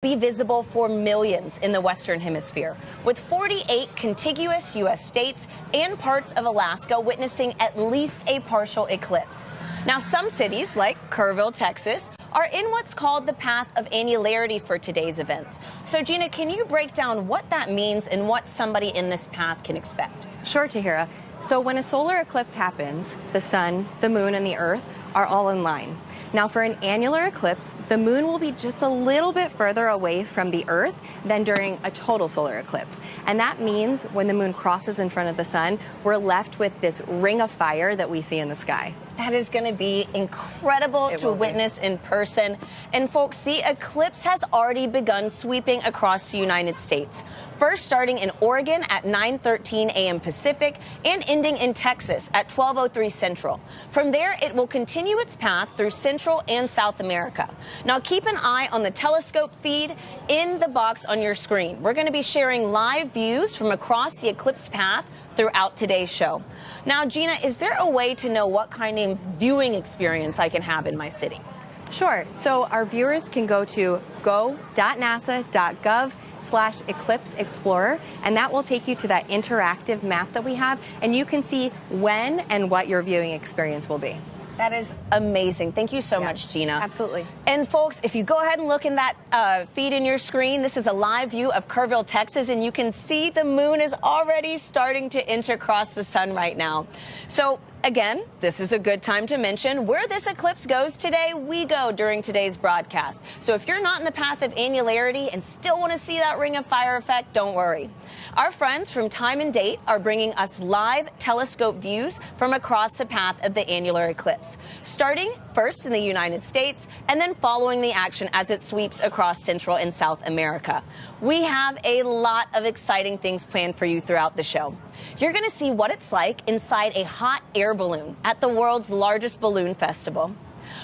Be visible for millions in the Western Hemisphere, with 48 contiguous U.S. states and parts of Alaska witnessing at least a partial eclipse. Now, some cities, like Kerrville, Texas, are in what's called the path of annularity for today's events. So, Gina, can you break down what that means and what somebody in this path can expect? Sure, Tahira. So when a solar eclipse happens, the sun, the moon, and the earth are all in line. Now, for an annular eclipse, the moon will be just a little bit further away from the Earth than during a total solar eclipse. And that means when the moon crosses in front of the sun, we're left with this ring of fire that we see in the sky. That is going to be incredible to witness in person. And folks, the eclipse has already begun sweeping across the United States. First starting in Oregon at 9:13 a.m. Pacific and ending in Texas at 12:03 Central. From there, it will continue its path through Central and South America. Now, keep an eye on the telescope feed in the box on your screen. We're going to be sharing live views from across the eclipse path throughout today's show. Now, Gina, is there a way to know what kind of viewing experience I can have in my city? Sure. So our viewers can go to go.nasa.gov/Eclipse Explorer, and that will take you to that interactive map that we have, and you can see when and what your viewing experience will be. That is amazing. Thank you so much, Gina. Absolutely. And folks, if you go ahead and look in that feed in your screen, this is a live view of Kerrville, Texas, and you can see the moon is already starting to inch across the sun right now. So again, this is a good time to mention where this eclipse goes today. We go during today's broadcast. So if you're not in the path of annularity and still want to see that ring of fire effect, don't worry. Our friends from Time and Date are bringing us live telescope views from across the path of the annular eclipse, starting first in the United States and then following the action as it sweeps across Central and South America. We have a lot of exciting things planned for you throughout the show. You're going to see what it's like inside a hot air balloon at the world's largest balloon festival.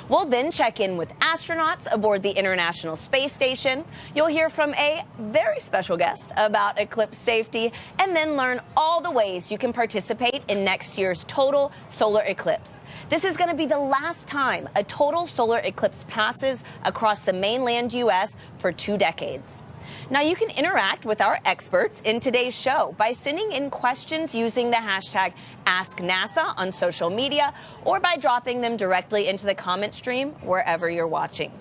We'll then check in with astronauts aboard the International Space Station. You'll hear from a very special guest about eclipse safety and then learn all the ways you can participate in next year's total solar eclipse. This is going to be the last time a total solar eclipse passes across the mainland U.S. for 2 decades. Now, you can interact with our experts in today's show by sending in questions using the hashtag AskNASA on social media or by dropping them directly into the comment stream wherever you're watching.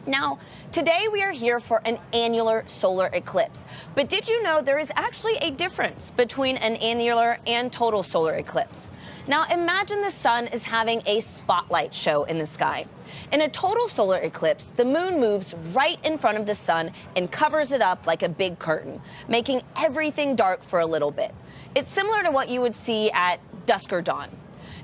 Now, today we are here for an annular solar eclipse. But did you know there is actually a difference between an annular and total solar eclipse? Now, imagine the sun is having a spotlight show in the sky. In a total solar eclipse, the moon moves right in front of the sun and covers it up like a big curtain, making everything dark for a little bit. It's similar to what you would see at dusk or dawn.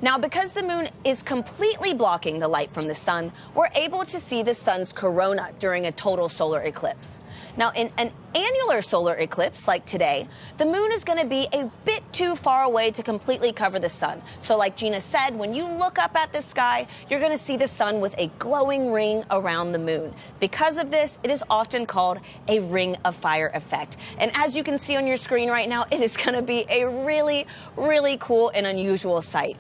Now, because the moon is completely blocking the light from the sun, we're able to see the sun's corona during a total solar eclipse. Now, in an annular solar eclipse like today, the moon is going to be a bit too far away to completely cover the sun. So like Gina said, when you look up at the sky, you're going to see the sun with a glowing ring around the moon. Because of this, it is often called a ring of fire effect. And as you can see on your screen right now, it is going to be a really, really cool and unusual sight.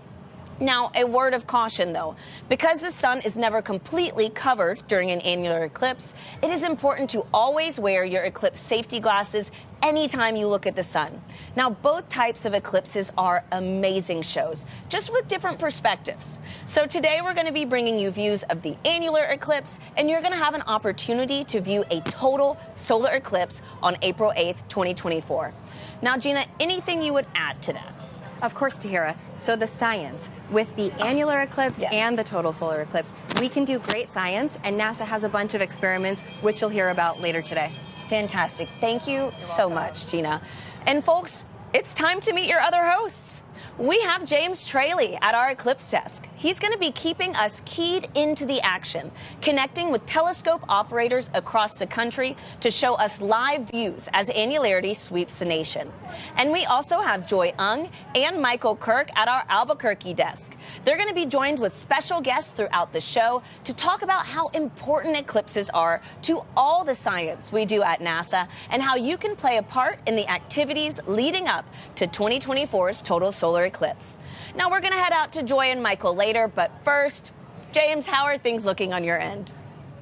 Now, a word of caution, though. Because the sun is never completely covered during an annular eclipse, it is important to always wear your eclipse safety glasses anytime you look at the sun. Now, both types of eclipses are amazing shows, just with different perspectives. So today we're going to be bringing you views of the annular eclipse, and you're going to have an opportunity to view a total solar eclipse on April 8th, 2024. Now, Gina, anything you would add to that? Of course, Tahira. So the science with the annular eclipse and the total solar eclipse, we can do great science, and NASA has a bunch of experiments, which you'll hear about later today. Fantastic. Thank you so much, Gina. And folks, it's time to meet your other hosts. We have James Traley at our Eclipse desk. He's going to be keeping us keyed into the action, connecting with telescope operators across the country to show us live views as annularity sweeps the nation. And we also have Joy Ung and Michael Kirk at our Albuquerque desk. They're going to be joined with special guests throughout the show to talk about how important eclipses are to all the science we do at NASA and how you can play a part in the activities leading up to 2024's total solar eclipse. Now, we're going to head out to Joy and Michael later, but first, James, how are things looking on your end?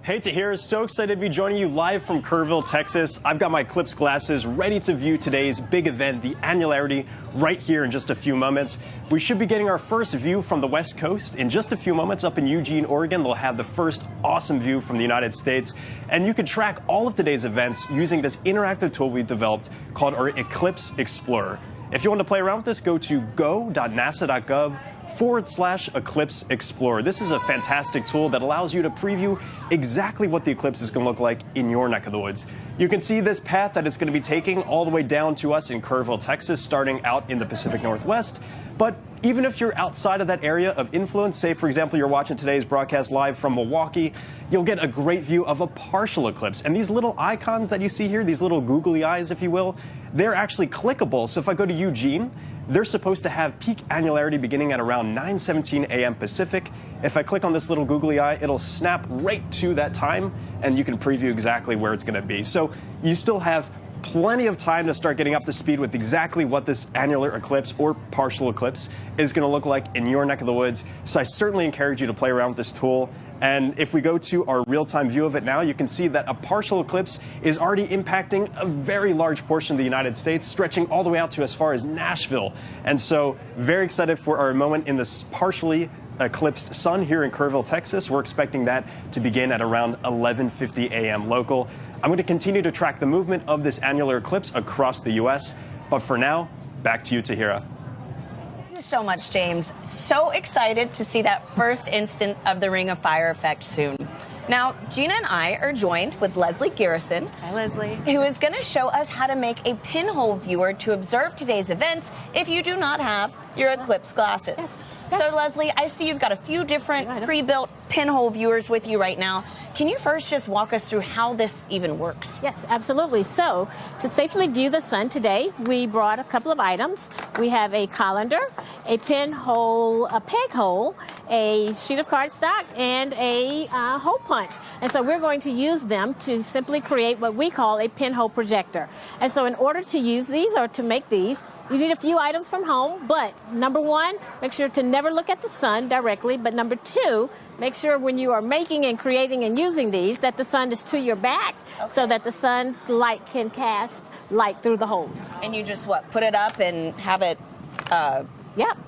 Hey, Tahir, so excited to be joining you live from Kerrville, Texas. I've got my Eclipse glasses ready to view today's big event, the Annularity, right here in just a few moments. We should be getting our first view from the West Coast in just a few moments. Up in Eugene, Oregon, they'll have the first awesome view from the United States. And you can track all of today's events using this interactive tool we've developed called our Eclipse Explorer. If you want to play around with this, go to go.nasa.gov/Eclipse Explorer. This is a fantastic tool that allows you to preview exactly what the eclipse is going to look like in your neck of the woods. You can see this path that it's going to be taking all the way down to us in Kerrville, Texas, starting out in the Pacific Northwest. But even if you're outside of that area of influence, say, for example, you're watching today's broadcast live from Milwaukee, you'll get a great view of a partial eclipse. And these little icons that you see here, these little googly eyes, if you will, they're actually clickable. So if I go to Eugene, they're supposed to have peak annularity beginning at around 9:17 a.m. Pacific. If I click on this little googly eye, it'll snap right to that time, and you can preview exactly where it's going to be. So you still have plenty of time to start getting up to speed with exactly what this annular eclipse or partial eclipse is going to look like in your neck of the woods. So I certainly encourage you to play around with this tool. And if we go to our real-time view of it now, you can see that a partial eclipse is already impacting a very large portion of the United States, stretching all the way out to as far as Nashville. And so very excited for our moment in this partially eclipsed sun here in Kerrville, Texas. We're expecting that to begin at around 11:50 a.m. local. I'm going to continue to track the movement of this annular eclipse across the U.S. But for now, back to you, Tahira. Thank you so much, James. So excited to see that first instant of the Ring of Fire effect soon. Now, Gina and I are joined with Leslie Garrison. Hi, Leslie. Who is going to show us how to make a pinhole viewer to observe today's events if you do not have your eclipse glasses. Yes. So, Leslie, I see you've got a few different pre-built pinhole viewers with you right now. Can you first just walk us through how this even works? Yes, absolutely. So, to safely view the sun today, we brought a couple of items. We have a colander, a pinhole, a peg hole, a sheet of cardstock, and a hole punch. And so we're going to use them to simply create what we call a pinhole projector. And so in order to use these or to make these, you need a few items from home, but number one, make sure to never look at the sun directly, but number two, make sure when you are making and creating and using these that the sun is to your back so that the sun's light can cast light through the holes. And you just, put it up and have it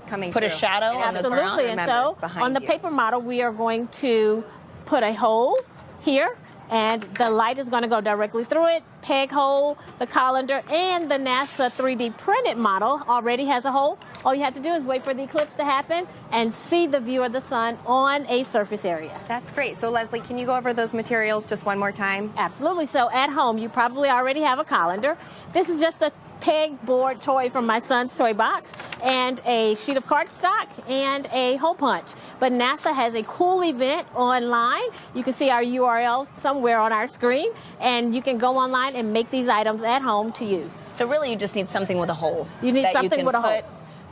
Coming put through. a shadow on the ground? Absolutely. And so on the paper model, we are going to put a hole here, and the light is going to go directly through it. Peg hole, the colander, and the NASA 3D printed model already has a hole. All you have to do is wait for the eclipse to happen and see the view of the sun on a surface area. That's great. So, Leslie, can you go over those materials just one more time? Absolutely. So at home, you probably already have a colander. This is just a pegboard toy from my son's toy box, and a sheet of cardstock and a hole punch. But NASA has a cool event online. You can see our URL somewhere on our screen, and you can go online and make these items at home to use. So really, you just need something with a hole. You need something with a hole.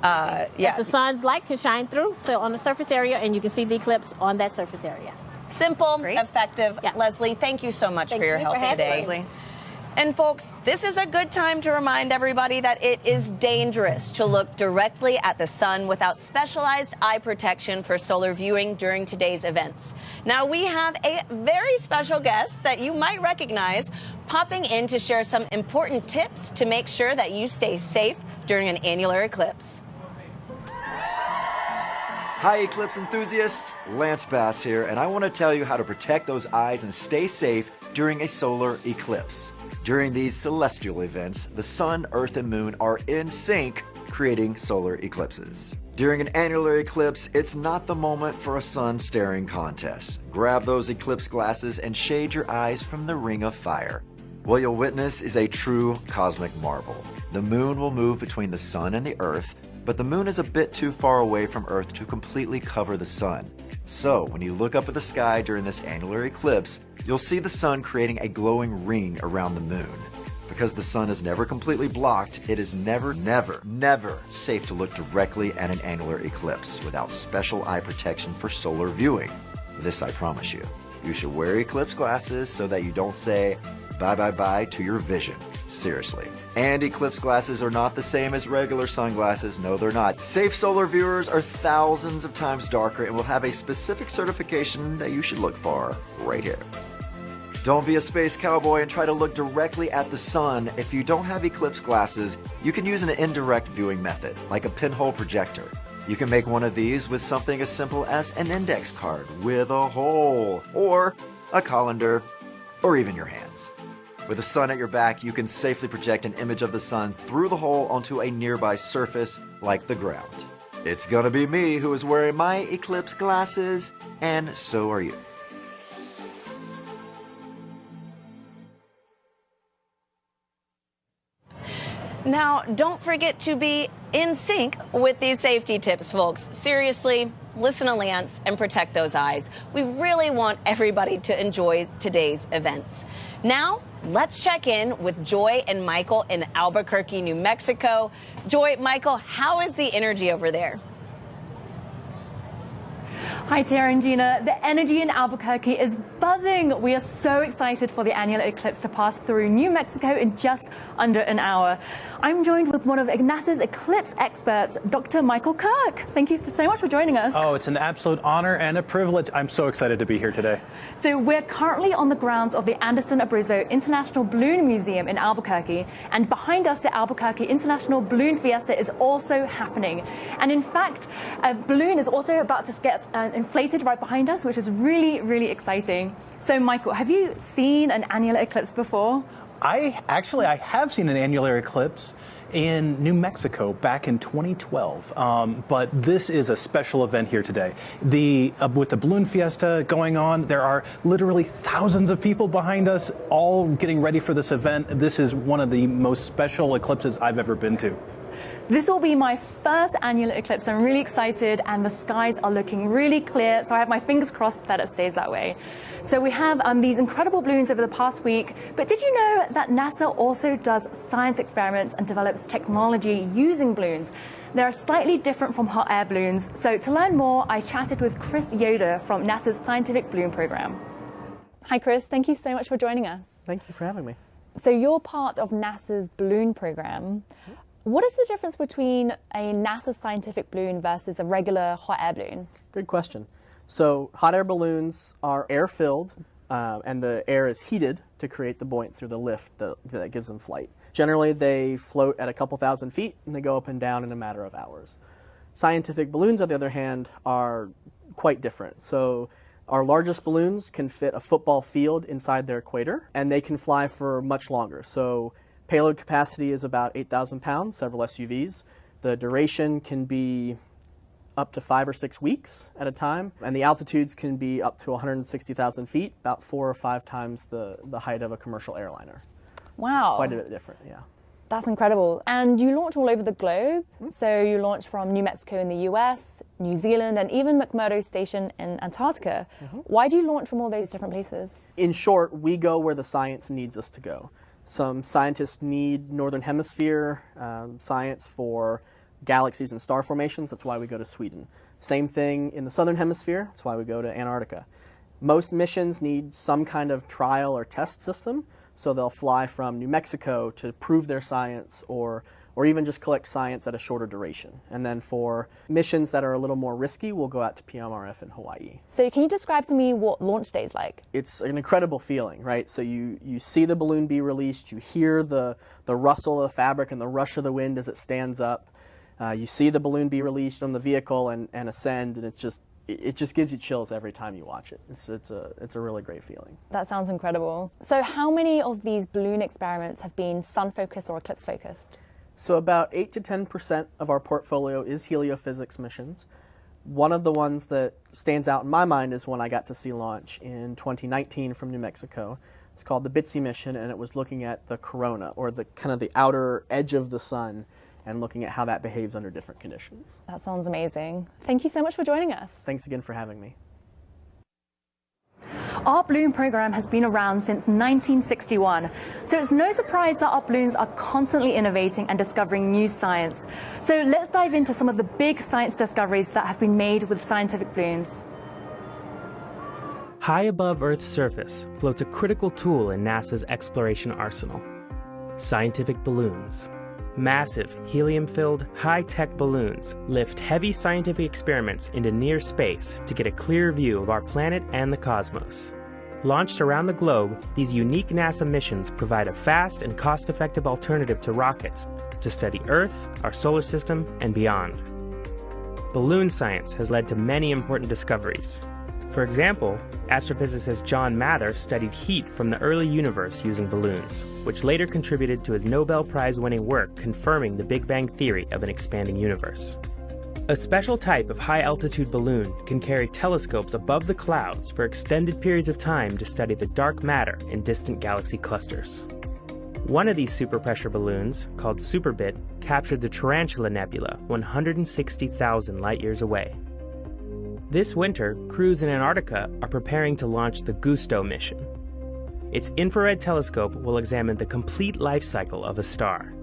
That the sun's light can shine through, so on the surface area, and you can see the eclipse on that surface area. Simple, Great. effective. Yeah. Leslie, thank you so much for your help today. Leslie. And folks, this is a good time to remind everybody that it is dangerous to look directly at the sun without specialized eye protection for solar viewing during today's events. Now, we have a very special guest that you might recognize popping in to share some important tips to make sure that you stay safe during an annular eclipse. Hi, eclipse enthusiasts. Lance Bass here, and I want to tell you how to protect those eyes and stay safe during a solar eclipse. During these celestial events, the sun, earth, and moon are in sync, creating solar eclipses. During an annular eclipse, it's not the moment for a sun staring contest. Grab those eclipse glasses and shade your eyes from the Ring of Fire. What you'll witness is a true cosmic marvel. The moon will move between the sun and the earth, but the moon is a bit too far away from Earth to completely cover the sun. So, when you look up at the sky during this annular eclipse, you'll see the sun creating a glowing ring around the moon. Because the sun is never completely blocked, it is never safe to look directly at an annular eclipse without special eye protection for solar viewing. This I promise you. You should wear eclipse glasses so that you don't say bye to your vision. Seriously. And eclipse glasses are not the same as regular sunglasses. No, they're not. Safe solar viewers are thousands of times darker and will have a specific certification that you should look for right here. Don't be a space cowboy and try to look directly at the sun. If you don't have eclipse glasses, you can use an indirect viewing method, like a pinhole projector. You can make one of these with something as simple as an index card with a hole, or a colander, or even your hands. With the sun at your back, you can safely project an image of the sun through the hole onto a nearby surface, like the ground. It's gonna be me who is wearing my eclipse glasses, and so are you. Now, don't forget to be in sync with these safety tips, folks. Seriously, listen to Lance and protect those eyes. We really want everybody to enjoy today's events. Now, let's check in with Joy and Michael in Albuquerque, New Mexico. Joy, Michael, how is the energy over there? Hi, Tara and Gina. The energy in Albuquerque is buzzing. We are so excited for the annular eclipse to pass through New Mexico in just under an hour. I'm joined with one of NASA's eclipse experts, Dr. Michael Kirk. Thank you so much for joining us. Oh, it's an absolute honor and a privilege. I'm so excited to be here today. So we're currently on the grounds of the Anderson Abruzzo International Balloon Museum in Albuquerque, and behind us, the Albuquerque International Balloon Fiesta is also happening. And in fact, a balloon is also about to get inflated right behind us, which is really, really exciting. So, Michael, have you seen an annular eclipse before? I have seen an annular eclipse in New Mexico back in 2012, but this is a special event here today. With the balloon fiesta going on, there are literally thousands of people behind us, all getting ready for this event. This is one of the most special eclipses I've ever been to. This will be my first annular eclipse. I'm really excited, and the skies are looking really clear, so I have my fingers crossed that it stays that way. So we have these incredible balloons over the past week, but did you know that NASA also does science experiments and develops technology using balloons? They're slightly different from hot air balloons. So to learn more, I chatted with Chris Yoder from NASA's Scientific Balloon Program. Hi, Chris. Thank you so much for joining us. Thank you for having me. So you're part of NASA's balloon program. What is the difference between a NASA scientific balloon versus a regular hot air balloon? Good question. So hot air balloons are air-filled, and the air is heated to create the buoyancy through the lift that gives them flight. Generally, they float at a couple thousand feet, and they go up and down in a matter of hours. Scientific balloons, on the other hand, are quite different. So our largest balloons can fit a football field inside their equator, and they can fly for much longer. So payload capacity is about 8,000 pounds, several SUVs. The duration can be up to 5 or 6 weeks at a time, and the altitudes can be up to 160,000 feet, about 4 or 5 times the height of a commercial airliner. Wow. So quite a bit different, yeah. That's incredible. And you launch all over the globe. So you launch from New Mexico in the US, New Zealand, and even McMurdo Station in Antarctica. Why do you launch from all those different places? In short, we go where the science needs us to go. Some scientists need Northern Hemisphere science for galaxies and star formations. That's why we go to Sweden. Same thing in the Southern Hemisphere. That's why we go to Antarctica. Most missions need some kind of trial or test system, so they'll fly from New Mexico to prove their science or even just collect science at a shorter duration. And then for missions that are a little more risky, we'll go out to PMRF in Hawaii. So can you describe to me what launch day is like? It's an incredible feeling, right? So you see the balloon be released, you hear the rustle of the fabric and the rush of the wind as it stands up. You see the balloon be released on the vehicle and ascend, and it just gives you chills every time you watch it. It's a really great feeling. That sounds incredible. So how many of these balloon experiments have been sun-focused or eclipse-focused? So about 8 to 10% of our portfolio is heliophysics missions. One of the ones that stands out in my mind is one I got to see launch in 2019 from New Mexico. It's called the BITSI mission, and it was looking at the corona, or the kind of the outer edge of the sun, and looking at how that behaves under different conditions. That sounds amazing. Thank you so much for joining us. Thanks again for having me. Our balloon program has been around since 1961, so it's no surprise that our balloons are constantly innovating and discovering new science. So let's dive into some of the big science discoveries that have been made with scientific balloons. High above Earth's surface floats a critical tool in NASA's exploration arsenal: scientific balloons. Massive, helium-filled, high-tech balloons lift heavy scientific experiments into near space to get a clear view of our planet and the cosmos. Launched around the globe, these unique NASA missions provide a fast and cost-effective alternative to rockets to study Earth, our solar system, and beyond. Balloon science has led to many important discoveries. For example, astrophysicist John Mather studied heat from the early universe using balloons, which later contributed to his Nobel Prize-winning work confirming the Big Bang theory of an expanding universe. A special type of high-altitude balloon can carry telescopes above the clouds for extended periods of time to study the dark matter in distant galaxy clusters. One of these superpressure balloons, called Superbit, captured the Tarantula Nebula 160,000 light-years away. This winter, crews in Antarctica are preparing to launch the Gusto mission. Its infrared telescope will examine the complete life cycle of a star.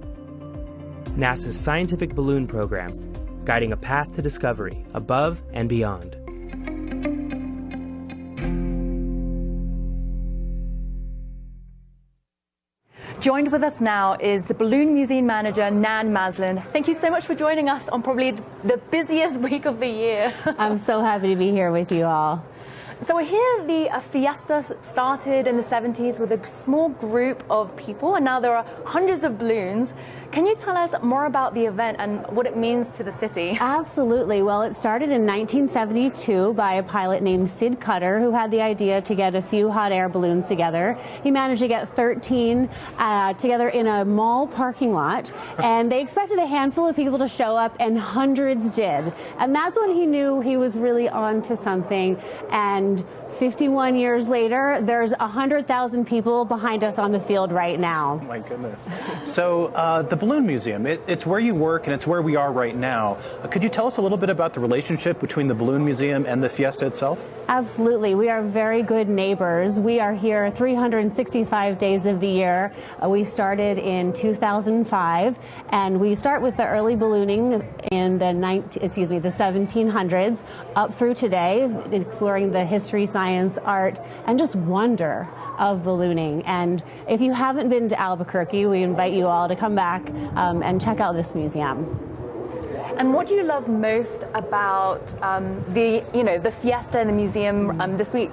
NASA's scientific balloon program, guiding a path to discovery above and beyond. Joined with us now is the Balloon Museum Manager, Nan Maslin. Thank you so much for joining us on probably the busiest week of the year. I'm so happy to be here with you all. So we're here, the Fiesta started in the 70s with a small group of people, and now there are hundreds of balloons. Can you tell us more about the event and what it means to the city? Absolutely. Well, it started in 1972 by a pilot named Sid Cutter, who had the idea to get a few hot air balloons together. He managed to get 13 together in a mall parking lot, and they expected a handful of people to show up, and hundreds did. And that's when he knew he was really on to something. And 51 years later, there's 100,000 people behind us on the field right now. Oh my goodness. So the Balloon Museum, it's where you work and it's where we are right now. Could you tell us a little bit about the relationship between the Balloon Museum and the Fiesta itself? Absolutely. We are very good neighbors. We are here 365 days of the year. We started in 2005, and we start with the early ballooning in the 1700s up through today, exploring the history, science, art, and just wonder of ballooning. And if you haven't been to Albuquerque, we invite you all to come back and check out this museum. And what do you love most about the Fiesta and the museum this week?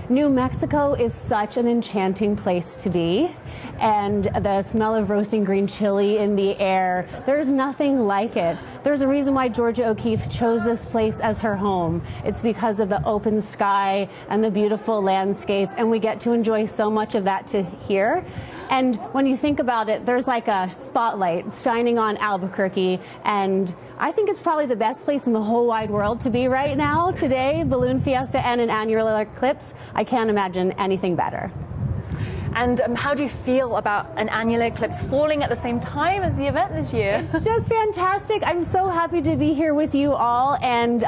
New Mexico is such an enchanting place to be, and the smell of roasting green chili in the air, there's nothing like it. There's a reason why Georgia O'Keeffe chose this place as her home. It's because of the open sky and the beautiful landscape, and we get to enjoy so much of that here. And when you think about it, there's like a spotlight shining on Albuquerque, and I think it's probably the best place in the whole wide world to be right now, today, Balloon Fiesta and an annular eclipse. I can't imagine anything better. And how do you feel about an annular eclipse falling at the same time as the event this year? It's just fantastic. I'm so happy to be here with you all, and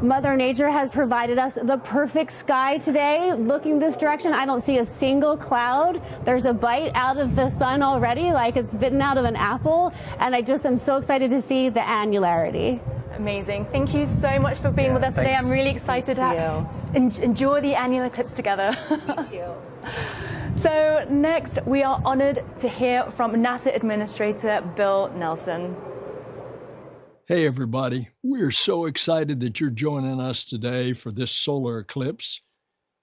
Mother Nature has provided us the perfect sky today. Looking this direction, I don't see a single cloud. There's a bite out of the sun already, like it's bitten out of an apple, and I just am so excited to see the annularity. Amazing. Thank you so much for being with us today. I'm really excited to enjoy the annular eclipse together. Me too. So next, we are honored to hear from NASA Administrator Bill Nelson. Hey everybody, we're so excited that you're joining us today for this solar eclipse.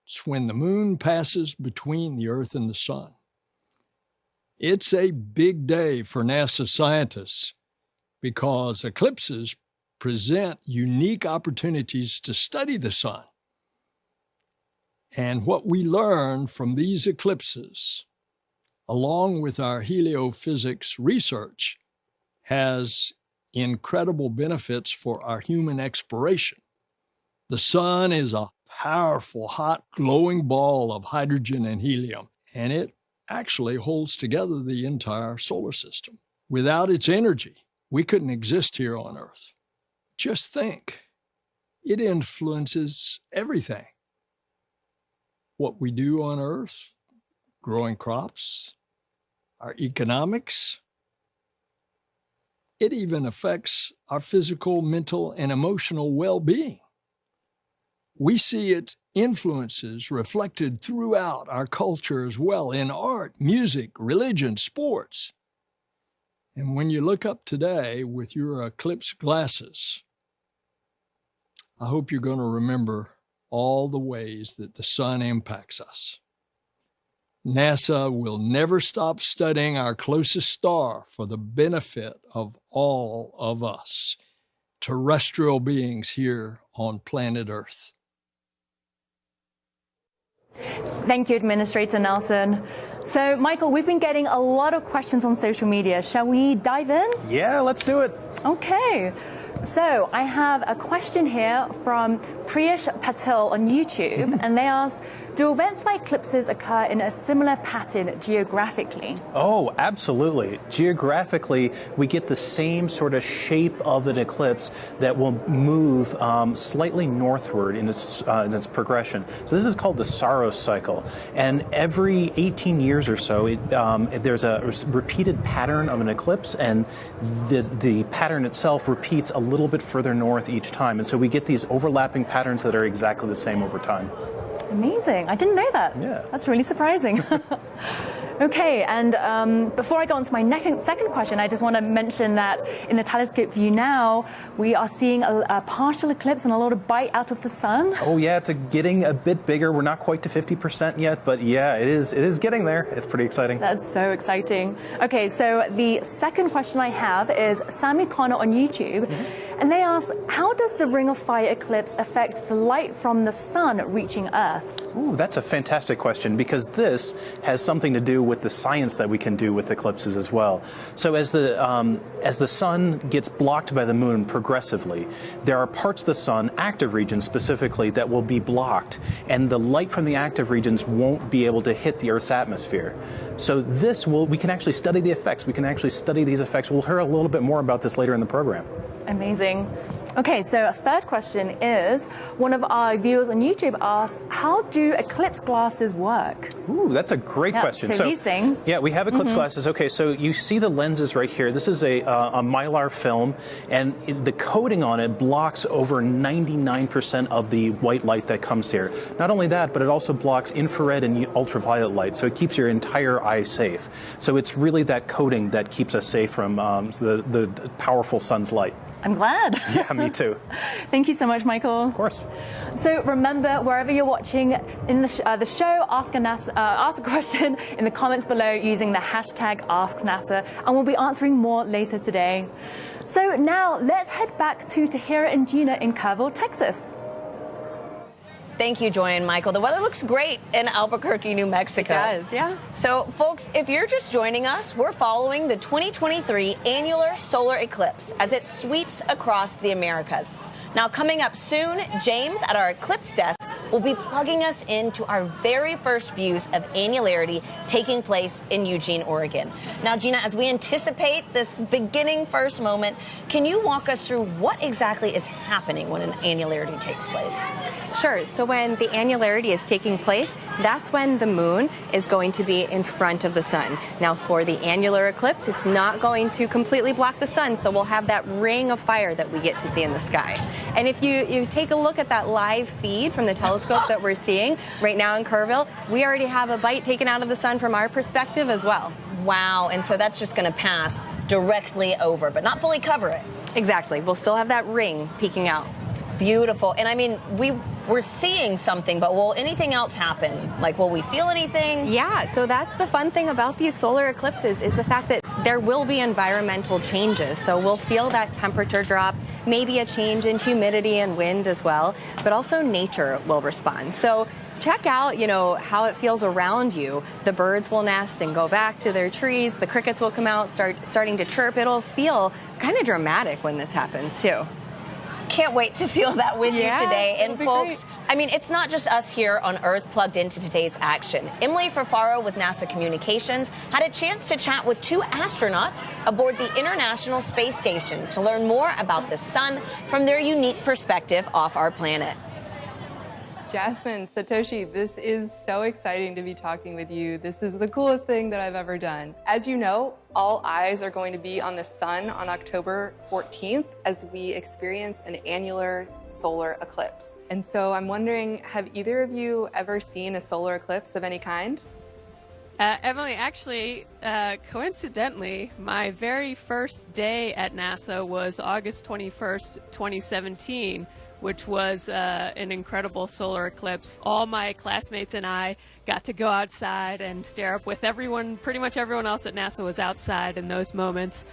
It's when the moon passes between the Earth and the sun. It's a big day for NASA scientists because eclipses present unique opportunities to study the sun. And what we learn from these eclipses, along with our heliophysics research, has incredible benefits for our human exploration. The sun is a powerful, hot, glowing ball of hydrogen and helium, and it actually holds together the entire solar system. Without its energy, we couldn't exist here on Earth. Just think, it influences everything. What we do on Earth, growing crops, our economics. It even affects our physical, mental, and emotional well-being. We see its influences reflected throughout our culture as well, in art, music, religion, sports. And when you look up today with your eclipse glasses, I hope you're going to remember all the ways that the sun impacts us. NASA will never stop studying our closest star for the benefit of all of us, terrestrial beings here on planet Earth. Thank you, Administrator Nelson. So, Michael, we've been getting a lot of questions on social media. Shall we dive in? Yeah, let's do it. Okay. So, I have a question here from Priyesh Patel on YouTube, and they ask, do events like eclipses occur in a similar pattern geographically? Oh, absolutely. Geographically, we get the same sort of shape of an eclipse that will move slightly northward in its progression. So this is called the Saros cycle. And every 18 years or so, there's a repeated pattern of an eclipse, and the pattern itself repeats a little bit further north each time. And so we get these overlapping patterns that are exactly the same over time. Amazing. I didn't know that. Yeah. That's really surprising. Okay, and before I go on to my second question, I just want to mention that in the telescope view now, we are seeing a partial eclipse and a lot of bite out of the sun. Oh yeah, it's getting a bit bigger. We're not quite to 50% yet, but yeah, it is getting there. It's pretty exciting. That's so exciting. Okay, so the second question I have is Sammy Connor on YouTube, and they ask, how does the Ring of Fire eclipse affect the light from the sun reaching Earth? Ooh, that's a fantastic question, because this has something to do with the science that we can do with eclipses as well. So as the sun gets blocked by the moon progressively, there are parts of the sun, active regions specifically, that will be blocked, and the light from the active regions won't be able to hit the Earth's atmosphere. So we can actually study the effects. We can actually study these effects. We'll hear a little bit more about this later in the program. Amazing. Okay, so a third question is, one of our viewers on YouTube asks, how do eclipse glasses work? Ooh, that's a great question. So these things. Yeah, we have eclipse glasses. Okay, so you see the lenses right here. This is a mylar film, and the coating on it blocks over 99% of the white light that comes here. Not only that, but it also blocks infrared and ultraviolet light, so it keeps your entire eye safe. So it's really that coating that keeps us safe from the powerful sun's light. I'm glad. Yeah, me too. Thank you so much, Michael. Of course. So remember, wherever you're watching in the show, ask a question in the comments below using the hashtag AskNASA, and we'll be answering more later today. So now let's head back to Tahira and Gina in Kerrville, Texas. Thank you, Joy and Michael. The weather looks great in Albuquerque, New Mexico. It does, yeah. So, folks, if you're just joining us, we're following the 2023 Annular solar eclipse as it sweeps across the Americas. Now, coming up soon, James at our eclipse desk will be plugging us into our very first views of Annularity taking place in Eugene, Oregon. Now, Gina, as we anticipate this beginning first moment, can you walk us through what exactly is happening when an Annularity takes place? Sure. So when the Annularity is taking place, that's when the moon is going to be in front of the sun. Now, for the annular eclipse, it's not going to completely block the sun, so we'll have that ring of fire that we get to see in the sky. And if you take a look at that live feed from the telescope that we're seeing right now in Kerrville, we already have a bite taken out of the sun from our perspective as well. Wow, and so that's just going to pass directly over, but not fully cover it. Exactly. We'll still have that ring peeking out. Beautiful. And I mean, we're seeing something, but will anything else happen? Like, will we feel anything? Yeah, so that's the fun thing about these solar eclipses is the fact that there will be environmental changes. So we'll feel that temperature drop, maybe a change in humidity and wind as well, but also nature will respond. So check out, how it feels around you. The birds will nest and go back to their trees. The crickets will come out, starting to chirp. It'll feel kind of dramatic when this happens too. Can't wait to feel that with you today. And folks, I mean, it's not just us here on Earth plugged into today's action. Emily Ferfaro with NASA Communications had a chance to chat with two astronauts aboard the International Space Station to learn more about the sun from their unique perspective off our planet. Jasmine, Satoshi, this is so exciting to be talking with you. This is the coolest thing that I've ever done. As you know, all eyes are going to be on the sun on October 14th as we experience an annular solar eclipse. And so I'm wondering, have either of you ever seen a solar eclipse of any kind? Emily, actually, coincidentally, my very first day at NASA was August 21st, 2017, which was an incredible solar eclipse. All my classmates and I got to go outside and stare up with everyone. Pretty much everyone else at NASA was outside in those moments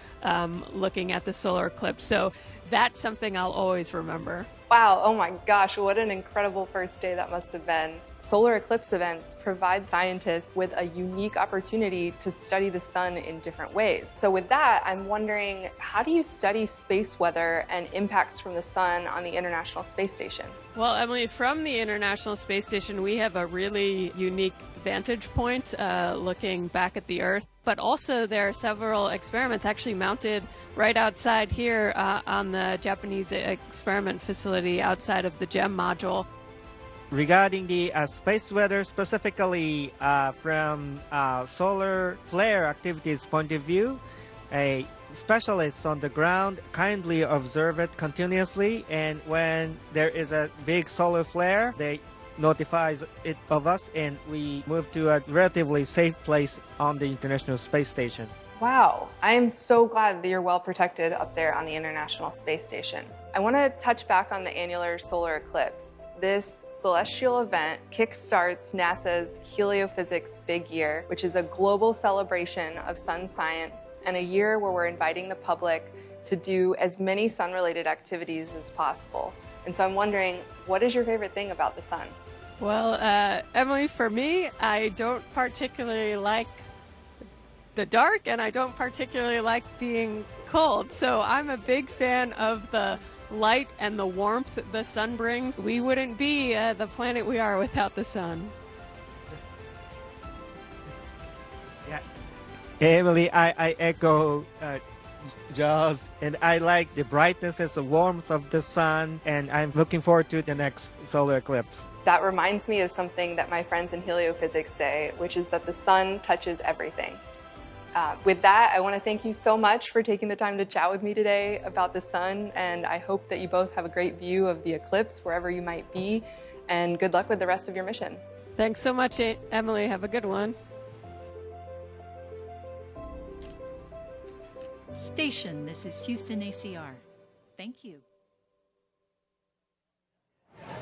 looking at the solar eclipse. So that's something I'll always remember. Wow, oh my gosh, what an incredible first day that must have been. Solar eclipse events provide scientists with a unique opportunity to study the sun in different ways. So with that, I'm wondering, how do you study space weather and impacts from the sun on the International Space Station? Well, Emily, from the International Space Station, we have a really unique vantage point looking back at the Earth. But also there are several experiments actually mounted right outside here on the Japanese experiment facility outside of the GEM module. Regarding the space weather, specifically from solar flare activities point of view, a specialists on the ground kindly observe it continuously, and when there is a big solar flare, they notifies it of us, and we move to a relatively safe place on the International Space Station. Wow, I am so glad that you're well protected up there on the International Space Station. I want to touch back on the annular solar eclipse. This celestial event kickstarts NASA's Heliophysics Big Year, which is a global celebration of sun science and a year where we're inviting the public to do as many sun-related activities as possible. And so I'm wondering, what is your favorite thing about the sun? Well, Emily, for me, I don't particularly like the dark, and I don't particularly like being cold. So I'm a big fan of the light and the warmth the sun brings. We wouldn't be the planet we are without the sun. Yeah, Emily, I echo Jaws, and I like the brightness and the warmth of the sun, and I'm looking forward to the next solar eclipse. That reminds me of something that my friends in heliophysics say, which is that the sun touches everything. With that, I want to thank you so much for taking the time to chat with me today about the sun, and I hope that you both have a great view of the eclipse wherever you might be, and good luck with the rest of your mission. Thanks so much, Emily. Have a good one. Station, this is Houston ACR. Thank you.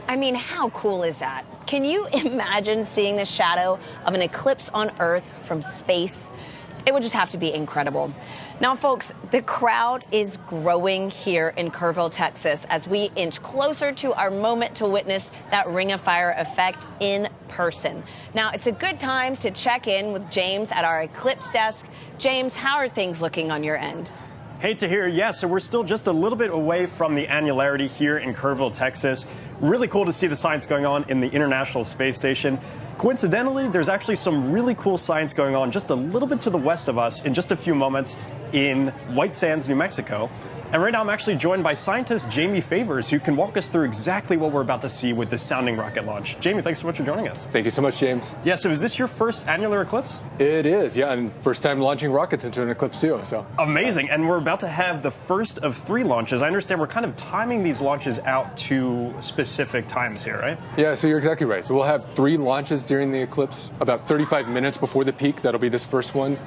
I mean, how cool is that? Can you imagine seeing the shadow of an eclipse on Earth from space? It would just have to be incredible. Now, folks, the crowd is growing here in Kerrville, Texas, as we inch closer to our moment to witness that Ring of Fire effect in person. Now, it's a good time to check in with James at our Eclipse desk. James, how are things looking on your end? Hey, Tahir. Yeah, so we're still just a little bit away from the Annularity here in Kerrville, Texas. Really cool to see the science going on in the International Space Station. Coincidentally, there's actually some really cool science going on just a little bit to the west of us in just a few moments in White Sands, New Mexico. And right now I'm actually joined by scientist Jamie Favors, who can walk us through exactly what we're about to see with the sounding rocket launch. Jamie, thanks so much for joining us. Thank you so much, James. Yeah, so is this your first annular eclipse? It is, yeah, and first time launching rockets into an eclipse too. So amazing, and we're about to have the first of 3 launches. I understand we're kind of timing these launches out to specific times here, right? Yeah, so you're exactly right. So we'll have 3 launches during the eclipse, about 35 minutes before the peak. That'll be this first one,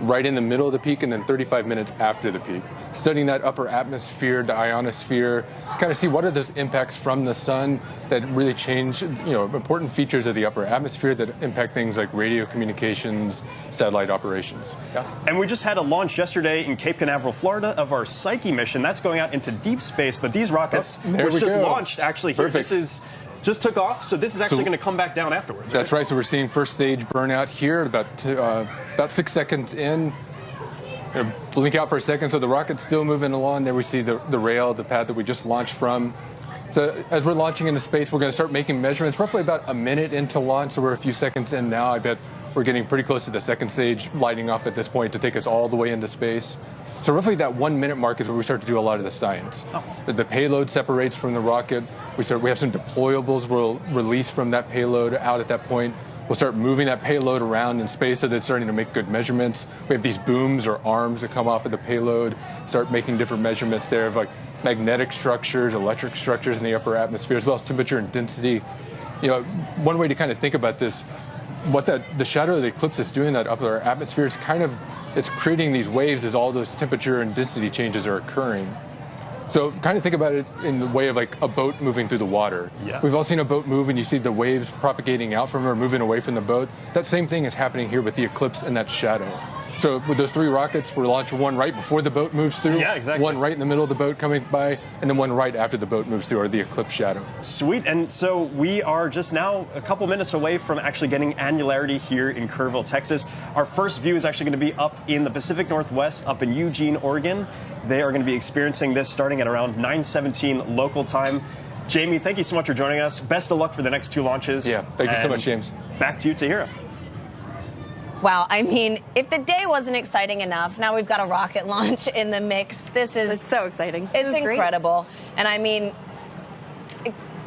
right in the middle of the peak, and then 35 minutes after the peak. Studying that upper atmosphere, the ionosphere, kind of see what are those impacts from the sun that really change, important features of the upper atmosphere that impact things like radio communications, satellite operations. Yeah. And we just had a launch yesterday in Cape Canaveral, Florida, of our Psyche mission. That's going out into deep space, but these rockets were just launched actually here. Perfect. This is just took off, so this is actually going to come back down afterwards. That's right. So we're seeing first stage burnout here about 6 seconds in. Blink out for a second, so the rocket's still moving along. There we see the rail, the pad that we just launched from. So as we're launching into space, we're going to start making measurements roughly about a minute into launch, so we're a few seconds in now. I bet we're getting pretty close to the second stage lighting off at this point to take us all the way into space. So roughly that 1 minute mark is where we start to do a lot of the science. The payload separates from the rocket. We have some deployables we'll release from that payload out at that point. We'll start moving that payload around in space so that it's starting to make good measurements. We have these booms or arms that come off of the payload, start making different measurements there of like magnetic structures, electric structures in the upper atmosphere, as well as temperature and density. One way to kind of think about this, what the shadow of the eclipse is doing in that upper atmosphere is it's creating these waves as all those temperature and density changes are occurring. So kind of think about it in the way of like a boat moving through the water. Yeah. We've all seen a boat move and you see the waves propagating out from it or moving away from the boat. That same thing is happening here with the eclipse and that shadow. So with those 3 rockets, we're launching one right before the boat moves through, Yeah, exactly. one right in the middle of the boat coming by, and then one right after the boat moves through, or the eclipse shadow. Sweet. And so we are just now a couple minutes away from actually getting Annularity here in Kerrville, Texas. Our first view is actually going to be up in the Pacific Northwest, up in Eugene, Oregon. They are going to be experiencing this starting at around 9:17 local time. Jamie, thank you so much for joining us. Best of luck for the next 2 launches. Yeah, thank you so much, James. Back to you, Tahira. Wow, I mean, if the day wasn't exciting enough, now we've got a rocket launch in the mix. It's so exciting. It's incredible. And I mean,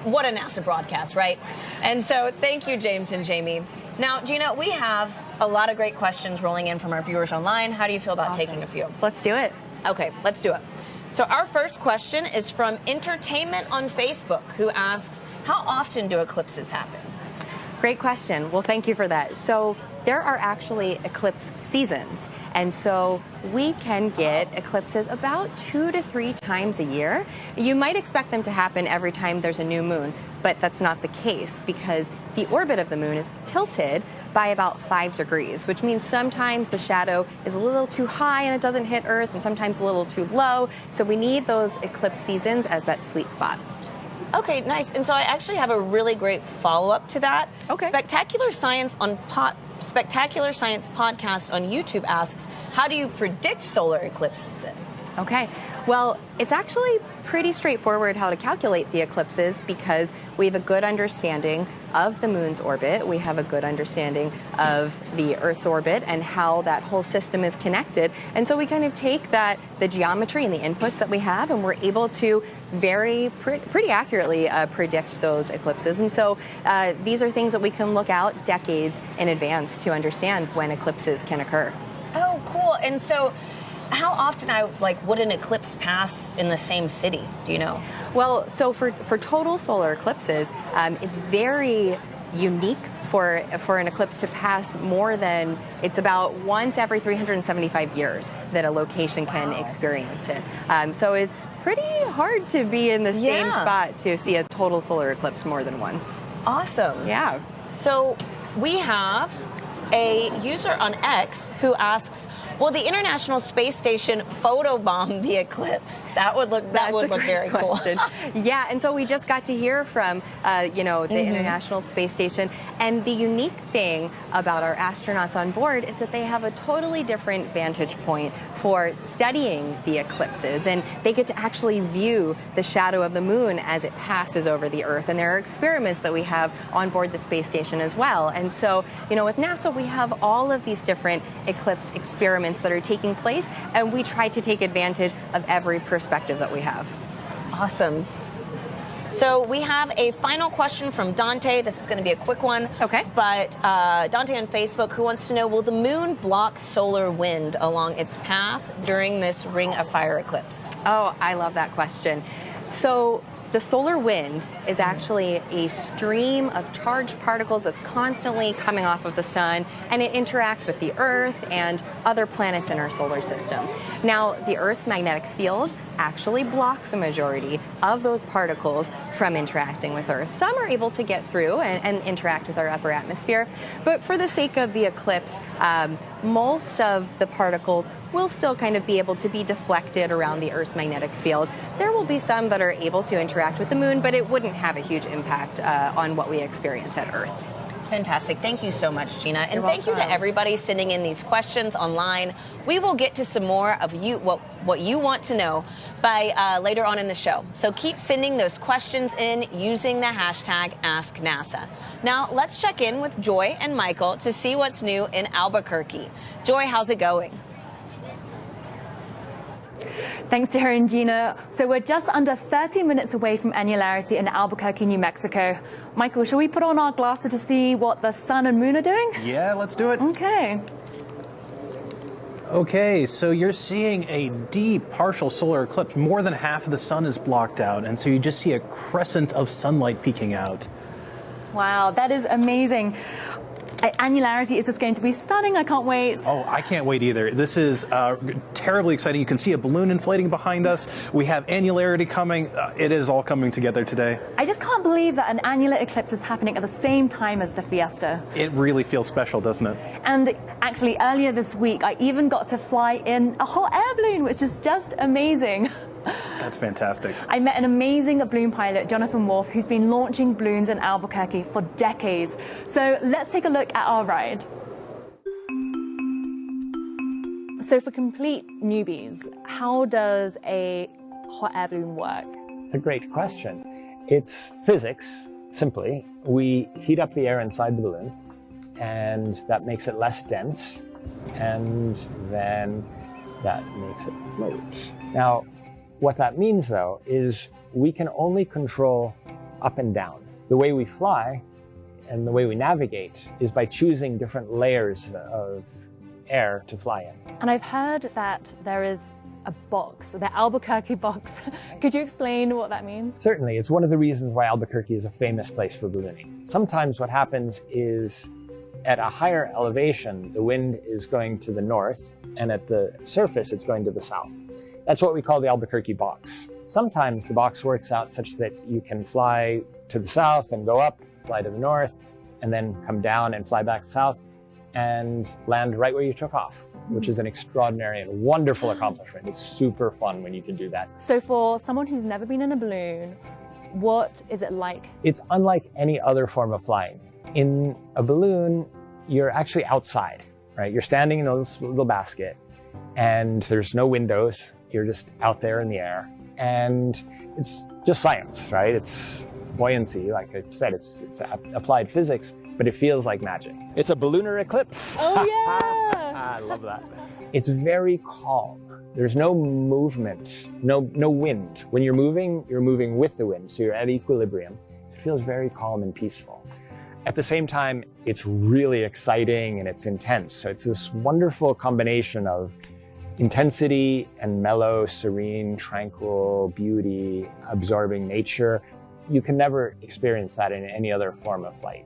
what a NASA broadcast, right? And so thank you, James and Jamie. Now, Gina, we have a lot of great questions rolling in from our viewers online. How do you feel about taking a few? Let's do it. Okay, let's do it. So our first question is from Entertainment on Facebook, who asks, how often do eclipses happen? Great question. Well, thank you for that. So there are actually eclipse seasons. And so we can get eclipses about 2 to 3 times a year. You might expect them to happen every time there's a new moon, but that's not the case because the orbit of the moon is tilted by about 5 degrees, which means sometimes the shadow is a little too high and it doesn't hit Earth, and sometimes a little too low. So we need those eclipse seasons as that sweet spot. Okay, nice. And so I actually have a really great follow-up to that. Okay. Spectacular Science Podcast on YouTube asks, how do you predict solar eclipses then? Okay, well, it's actually pretty straightforward how to calculate the eclipses because we have a good understanding of the moon's orbit. We have a good understanding of the Earth's orbit and how that whole system is connected. And so we kind of take the geometry and the inputs that we have, and we're able to pretty accurately predict those eclipses. And so these are things that we can look out decades in advance to understand when eclipses can occur. Oh, cool. And so how often would an eclipse pass in the same city? Do you know? Well, so for total solar eclipses, it's very unique for an eclipse to pass more than, it's about once every 375 years that a location can experience it. So it's pretty hard to be in the same spot to see a total solar eclipse more than once. Awesome. Yeah. So we have a user on X who asks, will the International Space Station photobomb the eclipse? That would look very cool. Yeah, and so we just got to hear from the International Space Station, and the unique thing about our astronauts on board is that they have a totally different vantage point for studying the eclipses, and they get to actually view the shadow of the moon as it passes over the Earth. And there are experiments that we have on board the space station as well. And so, with NASA, we have all of these different eclipse experiments that are taking place, and we try to take advantage of every perspective that we have. Awesome. So we have a final question from Dante. This is going to be a quick one. Okay. But Dante on Facebook, who wants to know, will the moon block solar wind along its path during this Ring of Fire eclipse? Oh, I love that question. So the solar wind is actually a stream of charged particles that's constantly coming off of the sun, and it interacts with the Earth and other planets in our solar system. Now, the Earth's magnetic field actually blocks a majority of those particles from interacting with Earth. Some are able to get through and interact with our upper atmosphere, but for the sake of the eclipse, most of the particles will still kind of be able to be deflected around the Earth's magnetic field. There will be some that are able to interact with the moon, but it wouldn't have a huge impact on what we experience at Earth. Fantastic. Thank you so much, Gina. And You're thank you to welcome. everybody sending in these questions online. We will get to some more of what you want to know by later on in the show. So keep sending those questions in using the hashtag AskNASA. Now, let's check in with Joy and Michael to see what's new in Albuquerque. Joy, how's it going? Thanks to her and Gina. So we're just under 30 minutes away from Annularity in Albuquerque, New Mexico. Michael, shall we put on our glasses to see what the sun and moon are doing? Yeah, let's do it. Okay. Okay, so you're seeing a deep partial solar eclipse. More than half of the sun is blocked out, and so you just see a crescent of sunlight peeking out. Wow, that is amazing. Annularity is just going to be stunning. I can't wait. Oh, I can't wait either. This is terribly exciting. You can see a balloon inflating behind us. We have Annularity coming. It is all coming together today. I just can't believe that an annular eclipse is happening at the same time as the fiesta. It really feels special, doesn't it? And actually, earlier this week, I even got to fly in a hot air balloon, which is just amazing. That's fantastic. I met an amazing balloon pilot, Jonathan Wolf, who's been launching balloons in Albuquerque for decades. So let's take a look at our ride. So for complete newbies, how does a hot air balloon work? It's a great question. It's physics, simply. We heat up the air inside the balloon, and that makes it less dense, and then that makes it float. Now, what that means, though, is we can only control up and down. The way we fly and the way we navigate is by choosing different layers of air to fly in. And I've heard that there is a box, the Albuquerque box. Could you explain what that means? Certainly. It's one of the reasons why Albuquerque is a famous place for ballooning. Sometimes what happens is at a higher elevation, the wind is going to the north, and at the surface, it's going to the south. That's what we call the Albuquerque box. Sometimes the box works out such that you can fly to the south and go up, fly to the north, and then come down and fly back south and land right where you took off, which is an extraordinary and wonderful accomplishment. It's super fun when you can do that. So for someone who's never been in a balloon, what is it like? It's unlike any other form of flying. In a balloon, you're actually outside, right? You're standing in this little basket, and there's no windows. You're just out there in the air, and it's just science, right? It's buoyancy, like I said, it's applied physics, but it feels like magic. It's a ballooner eclipse. Oh yeah! I love that. It's very calm. There's no movement, no wind. When you're moving with the wind, so you're at equilibrium. It feels very calm and peaceful. At the same time, it's really exciting and it's intense. So it's this wonderful combination of intensity and mellow, serene, tranquil, beauty, absorbing nature. You can never experience that in any other form of flight.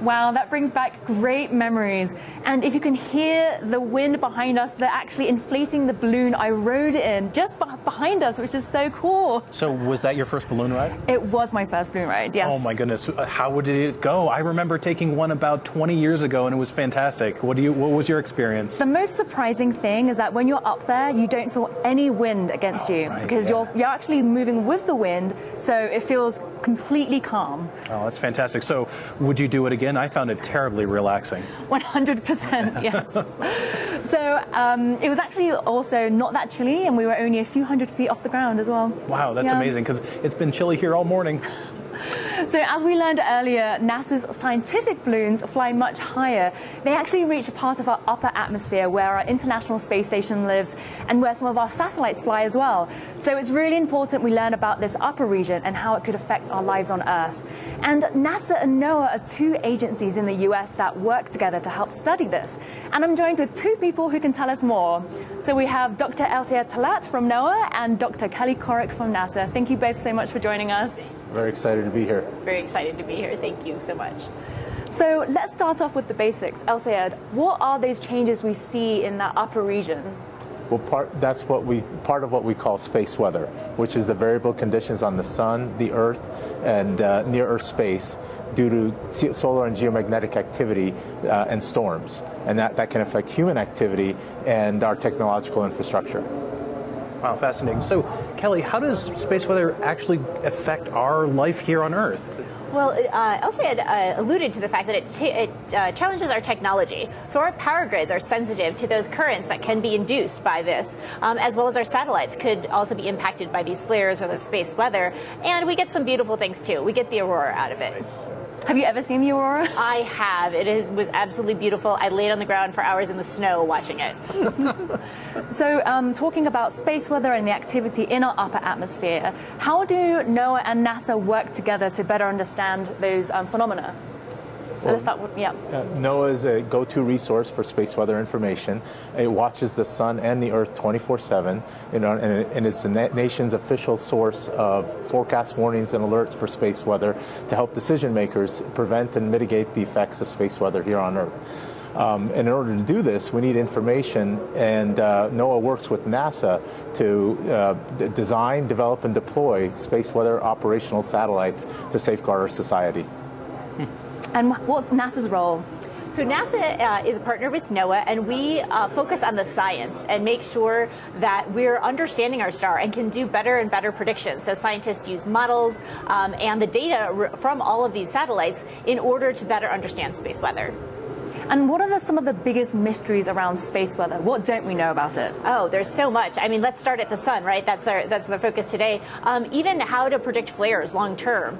Wow, that brings back great memories. And if you can hear the wind behind us, they're actually inflating the balloon I rode in just behind us, which is so cool. So was that your first balloon ride? It was my first balloon ride, yes. Oh my goodness, how did it go? I remember taking one about 20 years ago and it was fantastic. What was your experience? The most surprising thing is that when you're up there, you don't feel any wind against you, right, because you're actually moving with the wind, so it feels completely calm. Oh, that's fantastic. So would you do it again? I found it terribly relaxing. 100%, yes. So it was actually also not that chilly, and we were only a few hundred feet off the ground as well. Wow, that's amazing, because it's been chilly here all morning. So as we learned earlier, NASA's scientific balloons fly much higher. They actually reach a part of our upper atmosphere where our International Space Station lives and where some of our satellites fly as well. So it's really important we learn about this upper region and how it could affect our lives on Earth. And NASA and NOAA are two agencies in the US that work together to help study this. And I'm joined with two people who can tell us more. So we have Dr. Elsia Talat from NOAA and Dr. Kelly Corrick from NASA. Thank you both so much for joining us. Very excited to be here. Very excited to be here. Thank you so much. So let's start off with the basics. Elsia, what are those changes we see in that upper region? Well, that's part of what we call space weather, which is the variable conditions on the sun, the Earth, and near Earth space due to solar and geomagnetic activity and storms. And that can affect human activity and our technological infrastructure. Wow, fascinating. So, Kelly, how does space weather actually affect our life here on Earth? Well, Elsa had alluded to the fact that it challenges our technology. So our power grids are sensitive to those currents that can be induced by this, as well as our satellites could also be impacted by these flares or the space weather. And we get some beautiful things too. We get the aurora out of it. Have you ever seen the aurora? I have. It was absolutely beautiful. I laid on the ground for hours in the snow watching it. So talking about space weather and the activity in our upper atmosphere, how do NOAA and NASA work together to better understand those phenomena? Let's start with, yeah. NOAA is a go-to resource for space weather information. It watches the sun and the Earth 24/7, and it's the nation's official source of forecast warnings and alerts for space weather to help decision makers prevent and mitigate the effects of space weather here on Earth. And in order to do this, we need information, and NOAA works with NASA to design, develop, and deploy space weather operational satellites to safeguard our society. And what's NASA's role? So NASA is a partner with NOAA, and we focus on the science and make sure that we're understanding our star and can do better and better predictions. So scientists use models and the data from all of these satellites in order to better understand space weather. And what are some of the biggest mysteries around space weather? What don't we know about it? Oh, there's so much. I mean, let's start at the sun, right? That's the focus today. Even how to predict flares long term,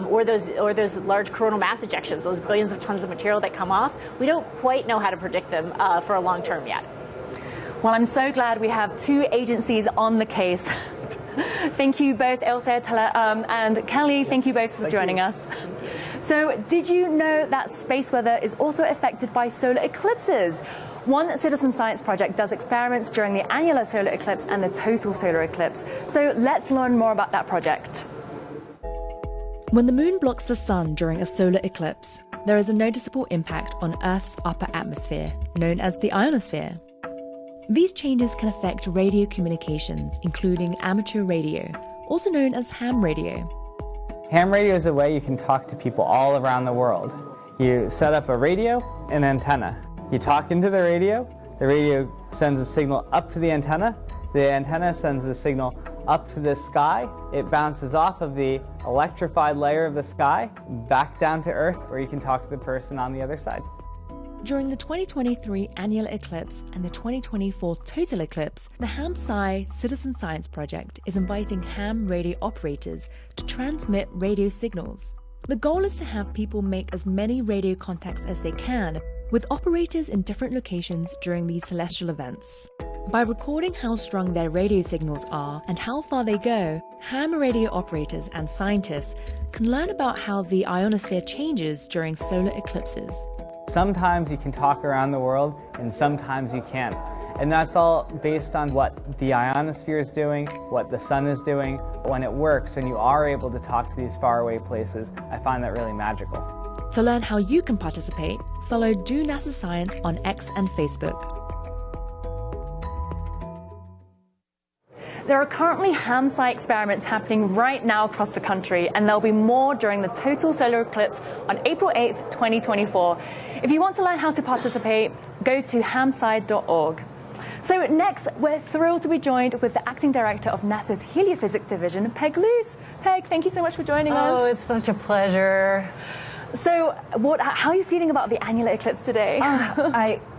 or those large coronal mass ejections, those billions of tons of material that come off. We don't quite know how to predict them for a long term yet. Well, I'm so glad we have two agencies on the case. Thank you both, Ilse and Kelly. Thank you both for joining us. So, did you know that space weather is also affected by solar eclipses? One citizen science project does experiments during the annular solar eclipse and the total solar eclipse. So, let's learn more about that project. When the moon blocks the sun during a solar eclipse, there is a noticeable impact on Earth's upper atmosphere, known as the ionosphere. These changes can affect radio communications, including amateur radio, also known as ham radio. Ham radio is a way you can talk to people all around the world. You set up a radio and antenna. You talk into the radio sends a signal up to the antenna sends the signal up to the sky. It bounces off of the electrified layer of the sky back down to Earth, where you can talk to the person on the other side. During the 2023 annular eclipse and the 2024 total eclipse, the HAM-SCI Citizen Science Project is inviting ham radio operators to transmit radio signals. The goal is to have people make as many radio contacts as they can with operators in different locations during these celestial events. By recording how strong their radio signals are and how far they go, ham radio operators and scientists can learn about how the ionosphere changes during solar eclipses. Sometimes you can talk around the world, and sometimes you can't. And that's all based on what the ionosphere is doing, what the sun is doing. When it works, and you are able to talk to these faraway places, I find that really magical. To learn how you can participate, follow Do NASA Science on X and Facebook. There are currently ham-SCI experiments happening right now across the country, and there'll be more during the total solar eclipse on April 8th, 2024. If you want to learn how to participate, go to hamsci.org. So next, we're thrilled to be joined with the acting director of NASA's Heliophysics division, Peg Luce. Peg, thank you so much for joining us. Oh, it's such a pleasure. So, how are you feeling about the annular eclipse today?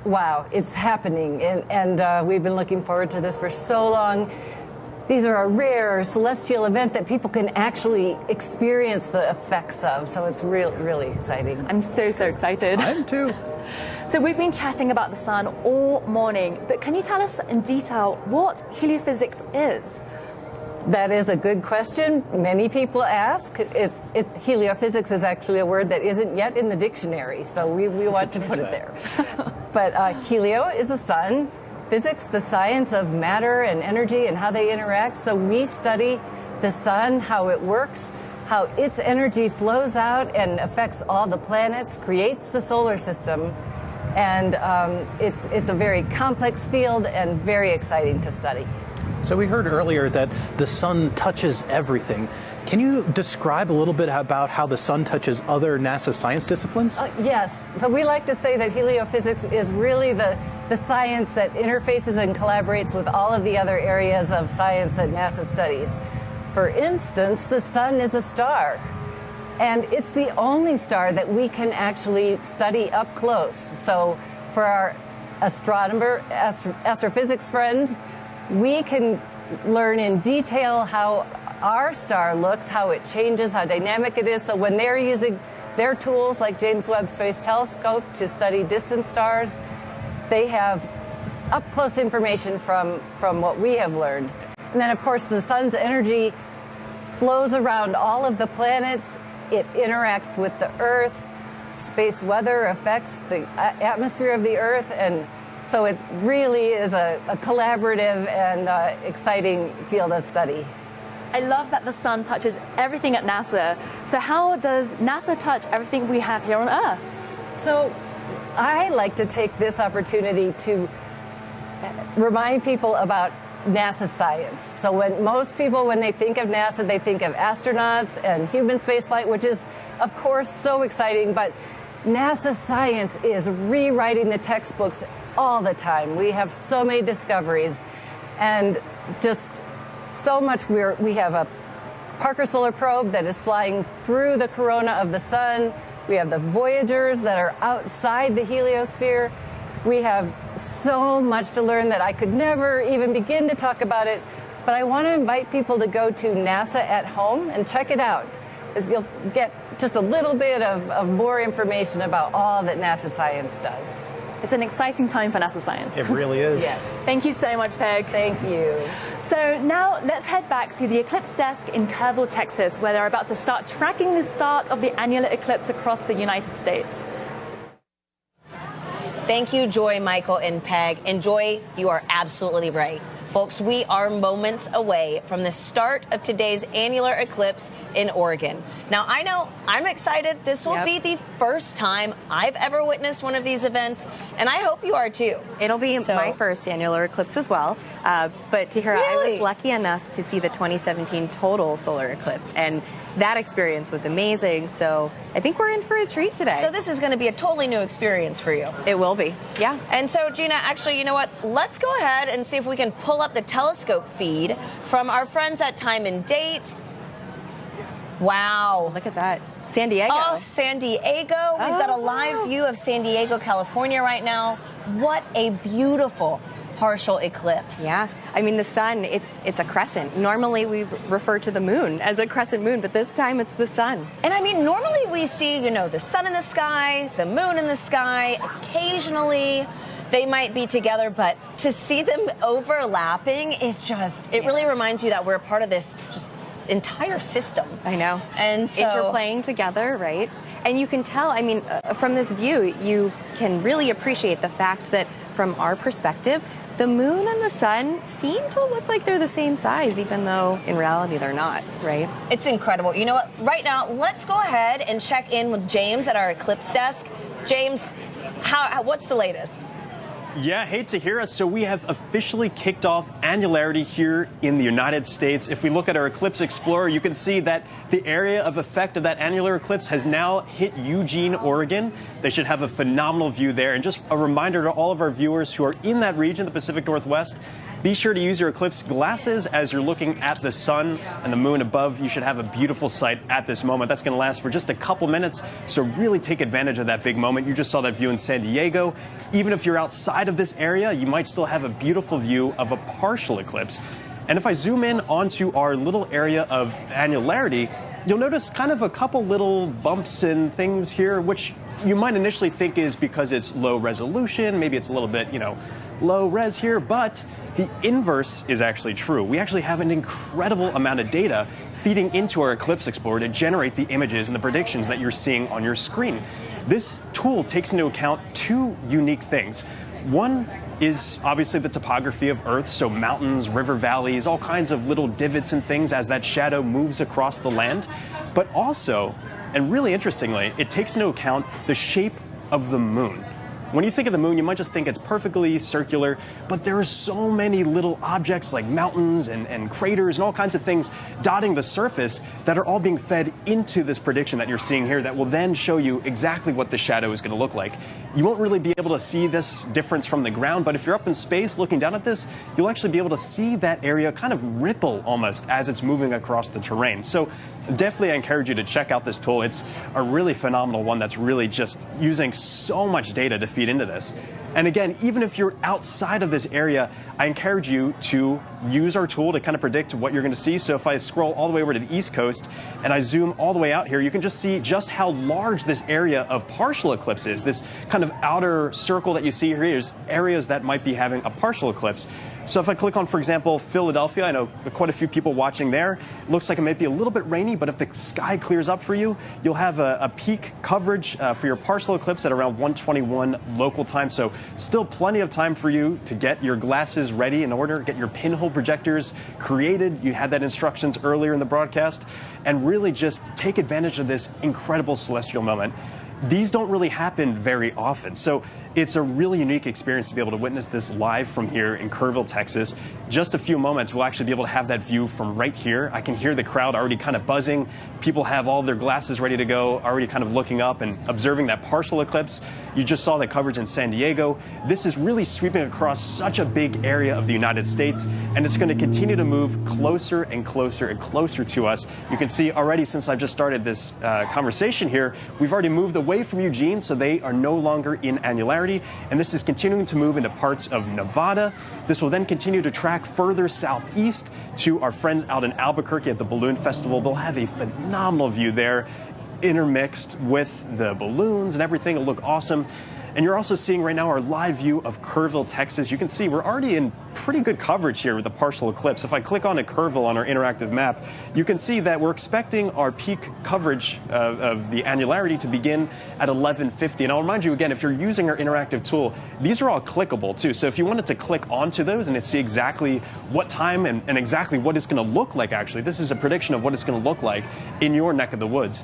Wow, it's happening, and we've been looking forward to this for so long. These are a rare celestial event that people can actually experience the effects of, so it's really exciting. I'm so excited. I am too. So we've been chatting about the sun all morning, but can you tell us in detail what heliophysics is? That is a good question. Many people ask. Heliophysics is actually a word that isn't yet in the dictionary, so we want to put it there. But helio is the sun. Physics, the science of matter and energy and how they interact. So we study the sun, how it works, how its energy flows out and affects all the planets, creates the solar system. And it's a very complex field and very exciting to study. So we heard earlier that the sun touches everything. Can you describe a little bit about how the sun touches other NASA science disciplines? Yes. So we like to say that heliophysics is really the science that interfaces and collaborates with all of the other areas of science that NASA studies. For instance, the sun is a star. And it's the only star that we can actually study up close. So for our astrophysics friends, we can learn in detail how our star looks, how it changes, how dynamic it is. So when they're using their tools like James Webb Space Telescope to study distant stars, they have up-close information from what we have learned. And then, of course, the sun's energy flows around all of the planets. It interacts with the Earth. space weather affects the atmosphere of the Earth, and so it really is a collaborative and exciting field of study. I love that the sun touches everything at NASA. So how does NASA touch everything we have here on Earth? So I like to take this opportunity to remind people about NASA science. So most people, when they think of NASA, they think of astronauts and human spaceflight, which is, of course, so exciting. But NASA science is rewriting the textbooks all the time. We have so many discoveries and just so much. We have a Parker Solar Probe that is flying through the corona of the sun. We have the Voyagers that are outside the heliosphere. We have so much to learn that I could never even begin to talk about it. But I want to invite people to go to NASA at Home and check it out. You'll get just a little bit of more information about all that NASA science does. It's an exciting time for NASA science. It really is. Yes. Thank you so much, Peg. Thank you. So now let's head back to the Eclipse desk in Kerrville, Texas, where they're about to start tracking the start of the annular eclipse across the United States. Thank you, Joy, Michael, and Peg. And Joy, you are absolutely right. Folks, we are moments away from the start of today's annular eclipse in Oregon. Now, I know I'm excited. This will be the first time I've ever witnessed one of these events, and I hope you are too. It'll be my first annular eclipse as well. But Tahira, I was lucky enough to see the 2017 total solar eclipse, and that experience was amazing. So I think we're in for a treat today. So this is going to be a totally new experience for you. It will be, yeah. And so, Gina, actually, you know what? Let's go ahead and see if we can pull up the telescope feed from our friends at Time and Date. Wow. Look at that. San Diego. Oh, San Diego. We've got a live view of San Diego, California right now. What a beautiful partial eclipse. Yeah, I mean, the sun, it's a crescent. Normally we refer to the moon as a crescent moon, but this time it's the sun. And I mean, normally we see, you know, the sun in the sky, the moon in the sky. Occasionally they might be together, but to see them overlapping, it really reminds you that we're a part of this just entire system. I know. And so interplaying together, right? And you can tell, I mean, from this view, you can really appreciate the fact that from our perspective, the moon and the sun seem to look like they're the same size, even though in reality they're not, right? It's incredible. You know what? Right now, let's go ahead and check in with James at our Eclipse desk. James, what's the latest? Yeah, hate to hear us. So we have officially kicked off Annularity here in the United States. If we look at our Eclipse Explorer, you can see that the area of effect of that annular eclipse has now hit Eugene, Oregon. They should have a phenomenal view there. And just a reminder to all of our viewers who are in that region, the Pacific Northwest, be sure to use your eclipse glasses as you're looking at the sun and the moon above. You should have a beautiful sight at this moment. That's going to last for just a couple minutes, so really take advantage of that big moment. You just saw that view in San Diego. Even if you're outside of this area, you might still have a beautiful view of a partial eclipse. And if I zoom in onto our little area of annularity, you'll notice kind of a couple little bumps and things here, which you might initially think is because it's low resolution. Maybe it's a little bit, low res here, but the inverse is actually true. We actually have an incredible amount of data feeding into our Eclipse Explorer to generate the images and the predictions that you're seeing on your screen. This tool takes into account two unique things. One is obviously the topography of Earth, so mountains, river valleys, all kinds of little divots and things as that shadow moves across the land. But also, and really interestingly, it takes into account the shape of the moon. When you think of the moon, you might just think it's perfectly circular, but there are so many little objects like mountains and craters and all kinds of things dotting the surface that are all being fed into this prediction that you're seeing here that will then show you exactly what the shadow is going to look like. You won't really be able to see this difference from the ground, but if you're up in space looking down at this, you'll actually be able to see that area kind of ripple almost as it's moving across the terrain. So definitely I encourage you to check out this tool. It's a really phenomenal one that's really just using so much data to feed into this. And again, even if you're outside of this area, I encourage you to use our tool to kind of predict what you're going to see. So if I scroll all the way over to the East Coast and I zoom all the way out here, you can just see just how large this area of partial eclipse is. This kind of outer circle that you see here is areas that might be having a partial eclipse. So if I click on, for example, Philadelphia, I know quite a few people watching there. It looks like it might be a little bit rainy, but if the sky clears up for you, you'll have a peak coverage for your partial eclipse at around 1:21 local time. So still plenty of time for you to get your glasses ready in order, get your pinhole projectors created. You had that instructions earlier in the broadcast, and really just take advantage of this incredible celestial moment. These don't really happen very often, so it's a really unique experience to be able to witness this live from here in Kerrville, Texas. Just a few moments, we'll actually be able to have that view from right here. I can hear the crowd already kind of buzzing. People have all their glasses ready to go, already kind of looking up and observing that partial eclipse. You just saw the coverage in San Diego. This is really sweeping across such a big area of the United States, and it's going to continue to move closer and closer and closer to us. You can see already, since I've just started this conversation here, we've already moved away from Eugene, so they are no longer in Annularity, and this is continuing to move into parts of Nevada. This will then continue to track further southeast to our friends out in Albuquerque at the Balloon Festival. They'll have a phenomenal view there, intermixed with the balloons and everything. It'll look awesome. And you're also seeing right now our live view of Kerrville, Texas. You can see we're already in pretty good coverage here with the partial eclipse. If I click on a Kerrville on our interactive map, you can see that we're expecting our peak coverage of the Annularity to begin at 11:50. And I'll remind you again, if you're using our interactive tool, these are all clickable too. So if you wanted to click onto those and to see exactly what time and exactly what it's going to look like, actually, this is a prediction of what it's going to look like in your neck of the woods.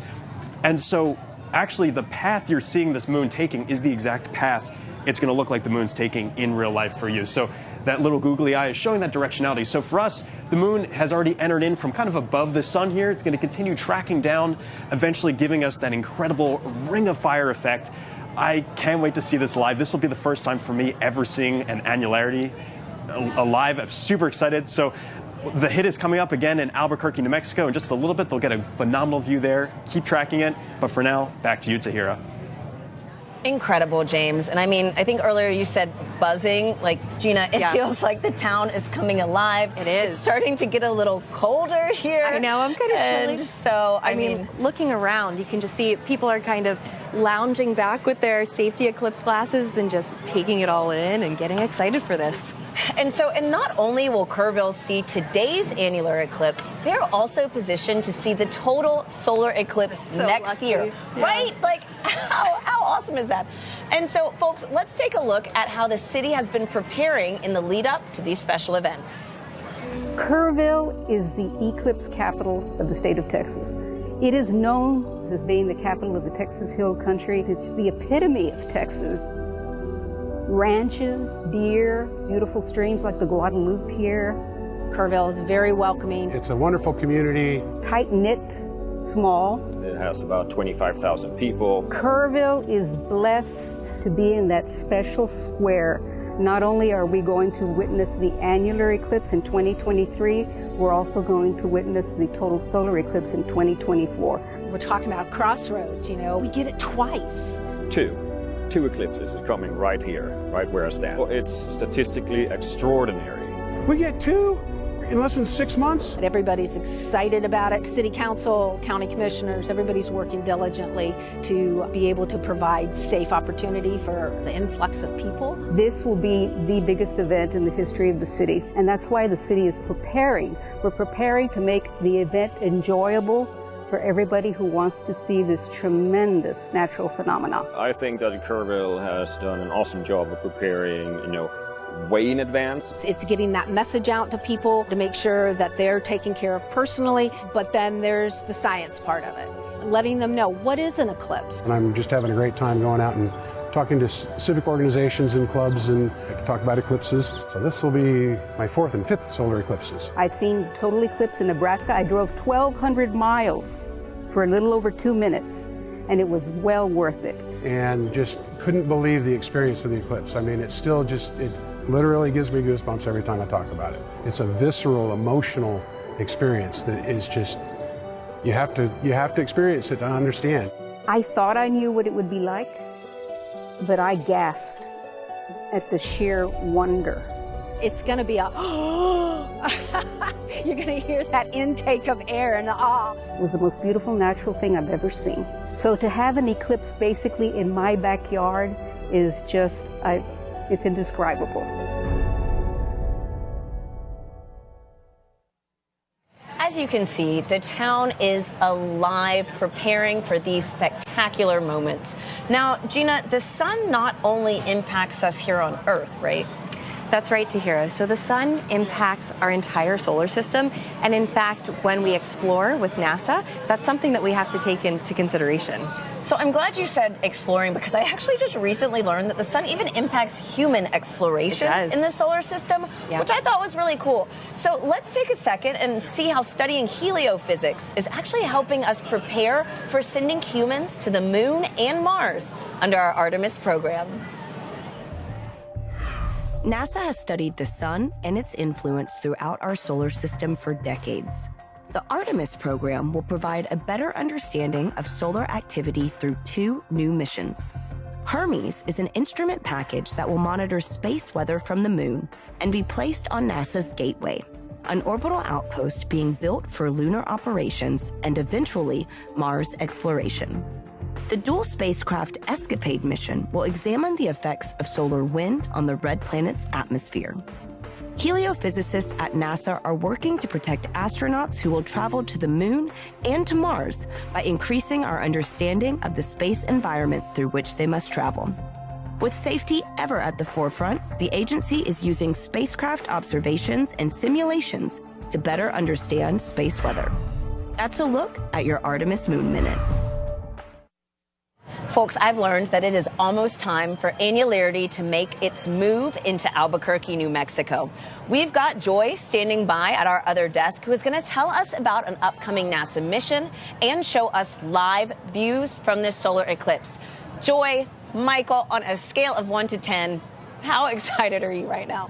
And so actually, the path you're seeing this moon taking is the exact path it's going to look like the moon's taking in real life for you. So that little googly eye is showing that directionality. So for us, the moon has already entered in from kind of above the sun here. It's going to continue tracking down, eventually giving us that incredible ring of fire effect. I can't wait to see this live. This will be the first time for me ever seeing an Annularity live. I'm super excited. So the hit is coming up again in Albuquerque, New Mexico. In just a little bit, they'll get a phenomenal view there. Keep tracking it. But for now, back to you, Tahira. Incredible, James. And I mean, I think earlier you said buzzing. Like, Gina, it feels like the town is coming alive. It is. It's starting to get a little colder here. I know, I'm kind of chilly. And so, I mean, looking around, you can just see people are kind of lounging back with their safety eclipse glasses and just taking it all in and getting excited for this. And not only will Kerrville see today's annular eclipse, they're also positioned to see the total solar eclipse next year. Yeah. Right? Like, how awesome is that? And so, folks, let's take a look at how the city has been preparing in the lead up to these special events. Kerrville is the eclipse capital of the state of Texas. It is known as being the capital of the Texas Hill Country. It's the epitome of Texas. Ranches, deer, beautiful streams like the Guadalupe here. Kerrville is very welcoming. It's a wonderful community. Tight-knit, small. It has about 25,000 people. Kerrville is blessed to be in that special square. Not only are we going to witness the annular eclipse in 2023, we're also going to witness the total solar eclipse in 2024. We're talking about crossroads, you know, we get it twice. Two eclipses is coming right here, right where I stand. Well, it's statistically extraordinary. We get two in less than 6 months. Everybody's excited about it. City council, county commissioners, everybody's working diligently to be able to provide safe opportunity for the influx of people. This will be the biggest event in the history of the city, and that's why the city is preparing. We're preparing to make the event enjoyable for everybody who wants to see this tremendous natural phenomenon. I think that Kerrville has done an awesome job of preparing, way in advance. It's getting that message out to people to make sure that they're taken care of personally, but then there's the science part of it, letting them know what is an eclipse. And I'm just having a great time going out and talking to civic organizations and clubs and to talk about eclipses. So this will be my 4th and 5th solar eclipses. I've seen total eclipse in Nebraska. I drove 1,200 miles for a little over 2 minutes, and it was well worth it. And just couldn't believe the experience of the eclipse. I mean, it literally gives me goosebumps every time I talk about it. It's a visceral, emotional experience that is just, you have to experience it to understand. I thought I knew what it would be like, but I gasped at the sheer wonder. It's going to be you're going to hear that intake of air and awe. It was the most beautiful natural thing I've ever seen. So to have an eclipse basically in my backyard is just, it's indescribable. as you can see, the town is alive, preparing for these spectacular moments. Now, Gina, the sun not only impacts us here on Earth, right? That's right, Tahira. So the sun impacts our entire solar system. And in fact, when we explore with NASA, that's something that we have to take into consideration. So I'm glad you said exploring, because I actually just recently learned that the sun even impacts human exploration in the solar system, which I thought was really cool. So let's take a second and see how studying heliophysics is actually helping us prepare for sending humans to the moon and Mars under our Artemis program. NASA has studied the sun and its influence throughout our solar system for decades. The Artemis program will provide a better understanding of solar activity through 2 new missions. Hermes is an instrument package that will monitor space weather from the moon and be placed on NASA's Gateway, an orbital outpost being built for lunar operations and eventually Mars exploration. The dual spacecraft Escapade mission will examine the effects of solar wind on the red planet's atmosphere. Heliophysicists at NASA are working to protect astronauts who will travel to the moon and to Mars by increasing our understanding of the space environment through which they must travel. With safety ever at the forefront, the agency is using spacecraft observations and simulations to better understand space weather. That's a look at your Artemis Moon Minute. Folks, I've learned that it is almost time for Annularity to make its move into Albuquerque, New Mexico. We've got Joy standing by at our other desk, who is going to tell us about an upcoming NASA mission and show us live views from this solar eclipse. Joy, Michael, on a scale of 1 to 10, how excited are you right now?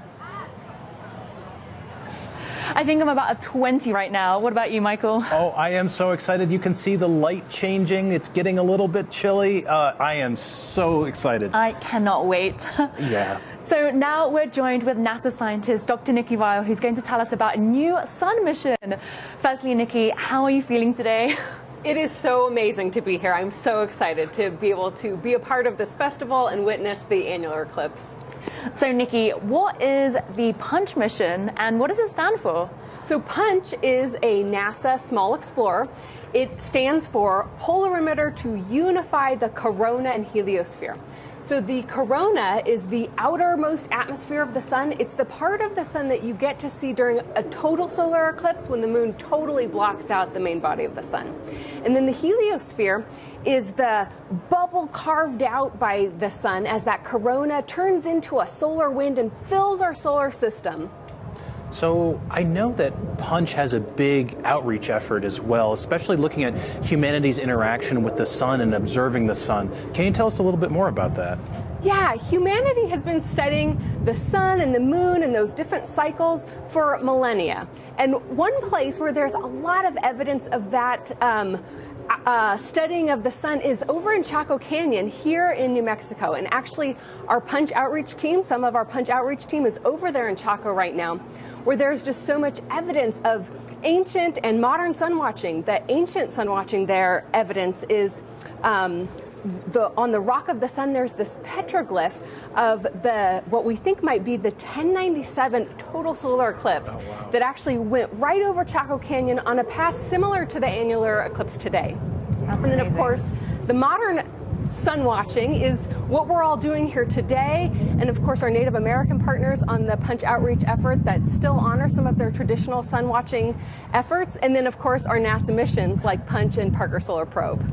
I think I'm about a 20 right now. What about you, Michael? Oh, I am so excited. You can see the light changing. It's getting a little bit chilly. I am so excited. I cannot wait. Yeah. So now we're joined with NASA scientist Dr. Nikki Weil, who's going to tell us about a new sun mission. Firstly, Nikki, how are you feeling today? It is so amazing to be here. I'm so excited to be able to be a part of this festival and witness the annular eclipse. So, Nikki, what is the PUNCH mission and what does it stand for? So PUNCH is a NASA Small Explorer. It stands for Polarimeter to Unify the Corona and Heliosphere. So the corona is the outermost atmosphere of the sun. It's the part of the sun that you get to see during a total solar eclipse when the moon totally blocks out the main body of the sun. And then the heliosphere is the bubble carved out by the sun as that corona turns into a solar wind and fills our solar system. So I know that PUNCH has a big outreach effort as well, especially looking at humanity's interaction with the sun and observing the sun. Can you tell us a little bit more about that? Yeah, humanity has been studying the sun and the moon and those different cycles for millennia. And one place where there's a lot of evidence of that studying of the sun is over in Chaco Canyon here in New Mexico. And actually our PUNCH outreach team, some of our PUNCH outreach team is over there in Chaco right now, where there's just so much evidence of ancient and modern sun watching. The ancient sun watching there evidence is on the rock of the sun, there's this petroglyph of what we think might be the 1097 total solar eclipse that actually went right over Chaco Canyon on a path similar to the annular eclipse today. And then, of course, the modern sun watching is what we're all doing here today, and of course our Native American partners on the PUNCH outreach effort that still honor some of their traditional sun watching efforts, and then of course our NASA missions like PUNCH and Parker Solar Probe.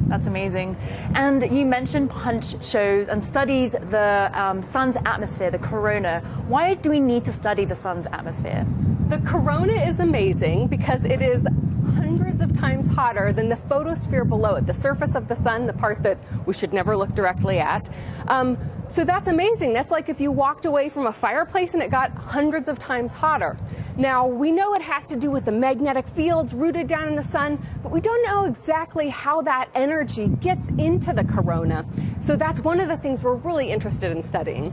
That's amazing. And you mentioned PUNCH shows and studies the sun's atmosphere, the corona. Why do we need to study the sun's atmosphere? The corona is amazing because it is hundreds of times hotter than the photosphere below it, the surface of the sun, the part that we should never look directly at. So that's amazing. That's like if you walked away from a fireplace and it got hundreds of times hotter. Now, we know it has to do with the magnetic fields rooted down in the sun, but we don't know exactly how that energy gets into the corona. So that's one of the things we're really interested in studying.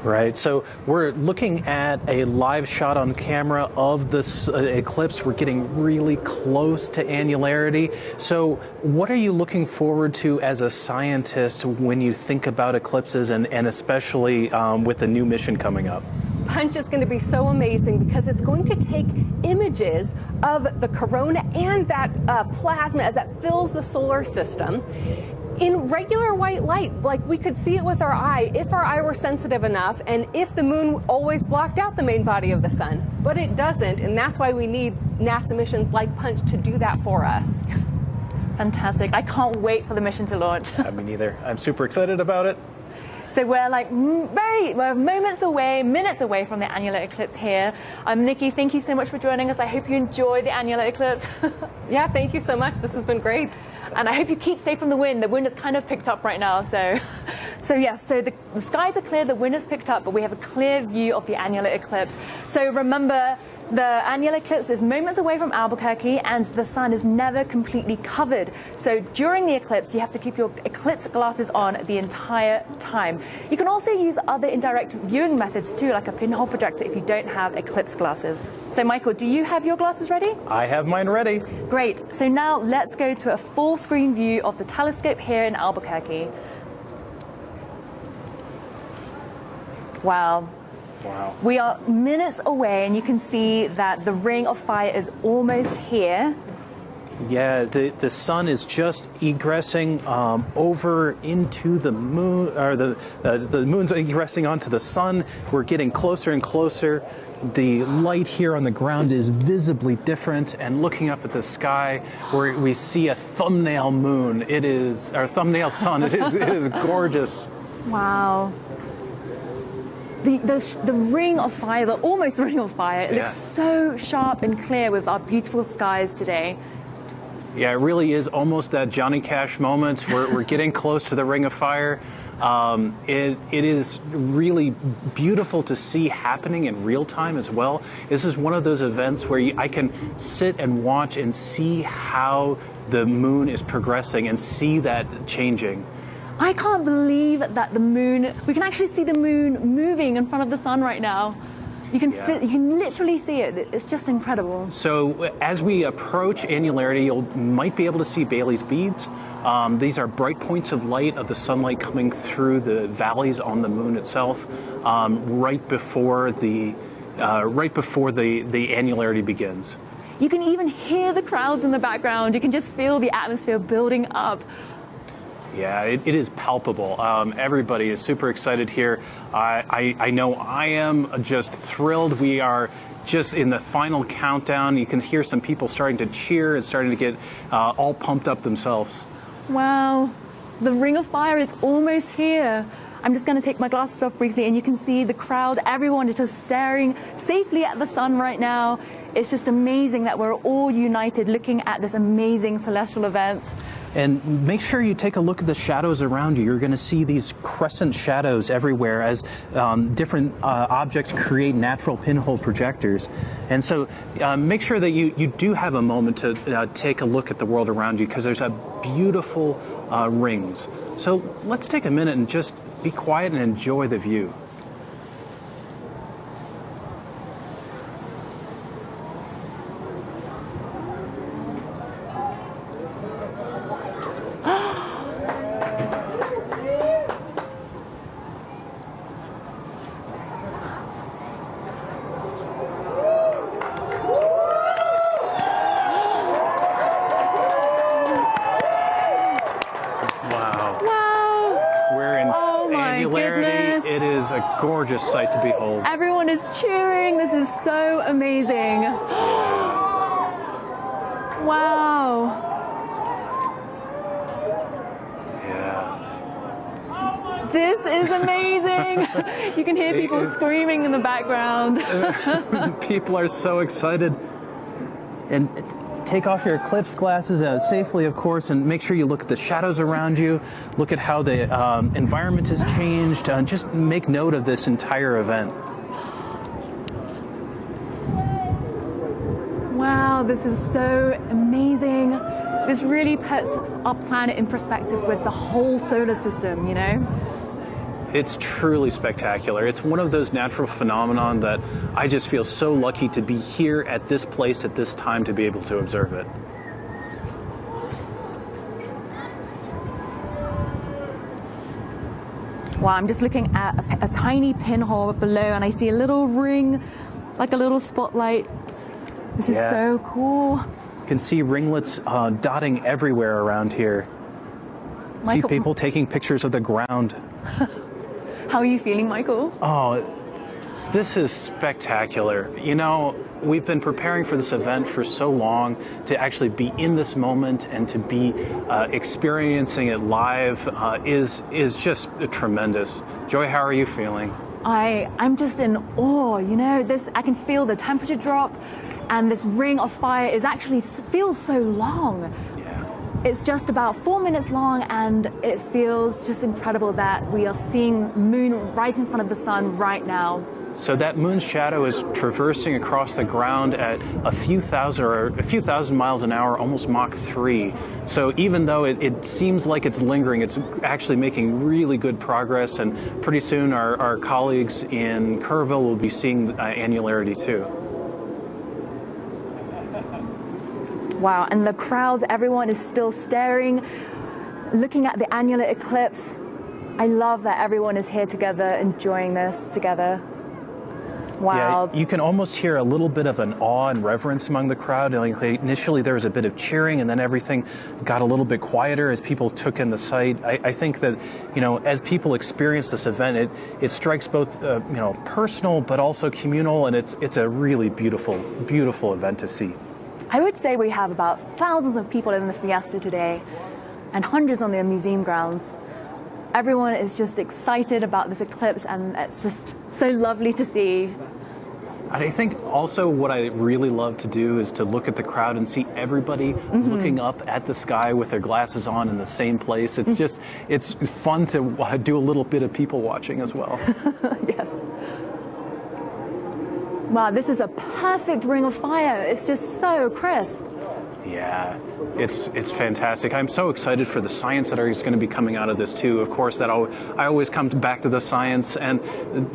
Right, so we're looking at a live shot on camera of this eclipse. We're getting really close to annularity. So what are you looking forward to as a scientist when you think about eclipses and especially with the new mission coming up? punch is going to be so amazing because it's going to take images of the corona and that plasma as it fills the solar system in regular white light. Like we could see it with our eye if our eye were sensitive enough and if the moon always blocked out the main body of the sun. But it doesn't, and that's why we need NASA missions like Punch to do that for us. Fantastic. I can't wait for the mission to launch. Me neither. I'm super excited about it. So we're like we're moments away, minutes away from the annular eclipse here. Nikki, thank you so much for joining us. I hope you enjoy the annular eclipse. Yeah, thank you so much. This has been great. And I hope you keep safe from the wind. The wind has kind of picked up right now. So the skies are clear, the wind has picked up, but we have a clear view of the annular eclipse. So remember, the annular eclipse is moments away from Albuquerque and the sun is never completely covered. So during the eclipse, you have to keep your eclipse glasses on the entire time. You can also use other indirect viewing methods too, like a pinhole projector if you don't have eclipse glasses. So Michael, do you have your glasses ready? I have mine ready. Great. So now let's go to a full screen view of the telescope here in Albuquerque. Wow. Wow. We are minutes away and you can see that the ring of fire is almost here. Yeah, the sun is just egressing over into the moon, or the moon's egressing onto the sun. We're getting closer and closer. The light here on the ground is visibly different, and looking up at the sky, where we see a thumbnail moon. It is our thumbnail sun. It is gorgeous. Wow. The ring of fire, the almost ring of fire, it looks so sharp and clear with our beautiful skies today. Yeah, it really is almost that Johnny Cash moment. We're getting close to the ring of fire. It is really beautiful to see happening in real time as well. This is one of those events where I can sit and watch and see how the moon is progressing and see that changing. I can't believe that the moon, we can actually see the moon moving in front of the sun right now. You can literally see it. It's just incredible. So as we approach Annularity, you might be able to see Bailey's beads. These are bright points of light of the sunlight coming through the valleys on the moon itself, right before the Annularity begins. You can even hear the crowds in the background. You can just feel the atmosphere building up. Yeah, it is palpable. Everybody is super excited here. I know I am just thrilled. We are just in the final countdown. You can hear some people starting to cheer and starting to get all pumped up themselves. Wow, the ring of fire is almost here. I'm just going to take my glasses off briefly, and you can see the crowd. Everyone is just staring safely at the sun right now. It's just amazing that we're all united looking at this amazing celestial event. And make sure you take a look at the shadows around you. You're going to see these crescent shadows everywhere as different objects create natural pinhole projectors. And so make sure that you do have a moment to take a look at the world around you, because there's a beautiful rings. So let's take a minute and just be quiet and enjoy the view. It is a gorgeous sight to behold. Everyone is cheering. This is so amazing. Wow. Yeah. This is amazing. You can hear people screaming in the background. People are so excited. And take off your eclipse glasses safely, of course, and make sure you look at the shadows around you, look at how the environment has changed, and just make note of this entire event. Wow, this is so amazing. This really puts our planet in perspective with the whole solar system, you know? It's truly spectacular. It's one of those natural phenomenon that I just feel so lucky to be here at this place at this time to be able to observe it. Wow, I'm just looking at a tiny pinhole below, and I see a little ring, like a little spotlight. This is so cool. You can see ringlets dotting everywhere around here. Michael, see people taking pictures of the ground. How are you feeling, Michael? Oh, this is spectacular. You know, we've been preparing for this event for so long. To actually be in this moment and to be experiencing it live is just tremendous. Joy, how are you feeling? I'm just in awe. You know, I can feel the temperature drop, and this ring of fire feels so long. It's just about 4 minutes long, and it feels just incredible that we are seeing moon right in front of the sun right now. So that moon's shadow is traversing across the ground at a few thousand miles an hour, almost Mach 3. So even though it seems like it's lingering, it's actually making really good progress, and pretty soon our colleagues in Kerrville will be seeing Annularity too. Wow, and the crowd, everyone is still staring, looking at the annular eclipse. I love that everyone is here together, enjoying this together. Wow. Yeah, you can almost hear a little bit of an awe and reverence among the crowd. Initially, there was a bit of cheering, and then everything got a little bit quieter as people took in the sight. I think that, you know, as people experience this event, it strikes both, personal but also communal, and it's a really beautiful, beautiful event to see. I would say we have about thousands of people in the fiesta today, and hundreds on the museum grounds. Everyone is just excited about this eclipse, and it's just so lovely to see. I think also what I really love to do is to look at the crowd and see everybody looking up at the sky with their glasses on in the same place. It's just, it's fun to do a little bit of people watching as well. Yes. Wow, this is a perfect ring of fire. It's just so crisp. Yeah, it's fantastic. I'm so excited for the science that is going to be coming out of this too. Of course, I always come back to the science, and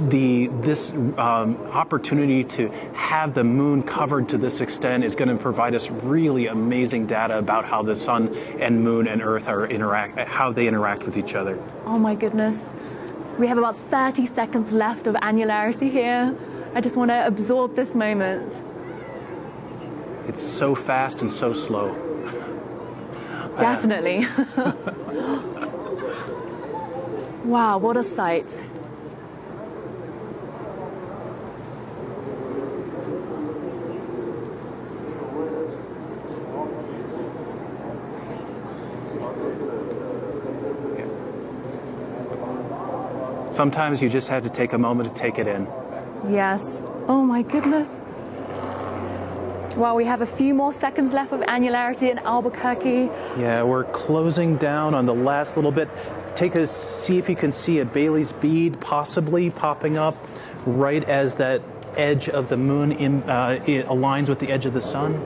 this opportunity to have the moon covered to this extent is going to provide us really amazing data about how the sun and moon and Earth how they interact with each other. Oh my goodness, we have about 30 seconds left of Annularity here. I just want to absorb this moment. It's so fast and so slow. Definitely. Wow, what a sight. Sometimes you just have to take a moment to take it in. Yes. Oh my goodness. Well, we have a few more seconds left of Annularity in Albuquerque. Yeah, we're closing down on the last little bit. See if you can see a Bailey's bead possibly popping up right as that edge of the moon it aligns with the edge of the sun.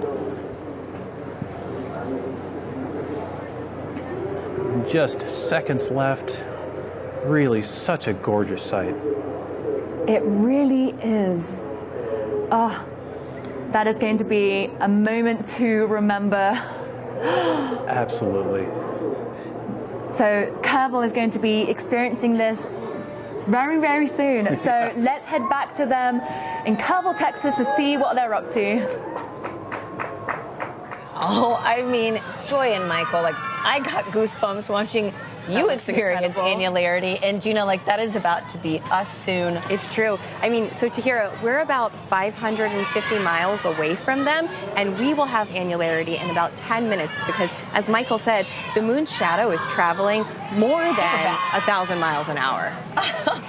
Just seconds left. Really such a gorgeous sight. It really is. Oh, that is going to be a moment to remember. Absolutely. So Kerrville is going to be experiencing this very, very soon. So let's head back to them in Kerrville, Texas to see what they're up to. Oh, I mean, Joy and Michael, I got goosebumps watching you experience Annularity, and that is about to be us soon. It's true. I mean, so Tahira, we're about 550 miles away from them, and we will have Annularity in about 10 minutes because, as Michael said, the moon's shadow is traveling more than 1,000 miles an hour.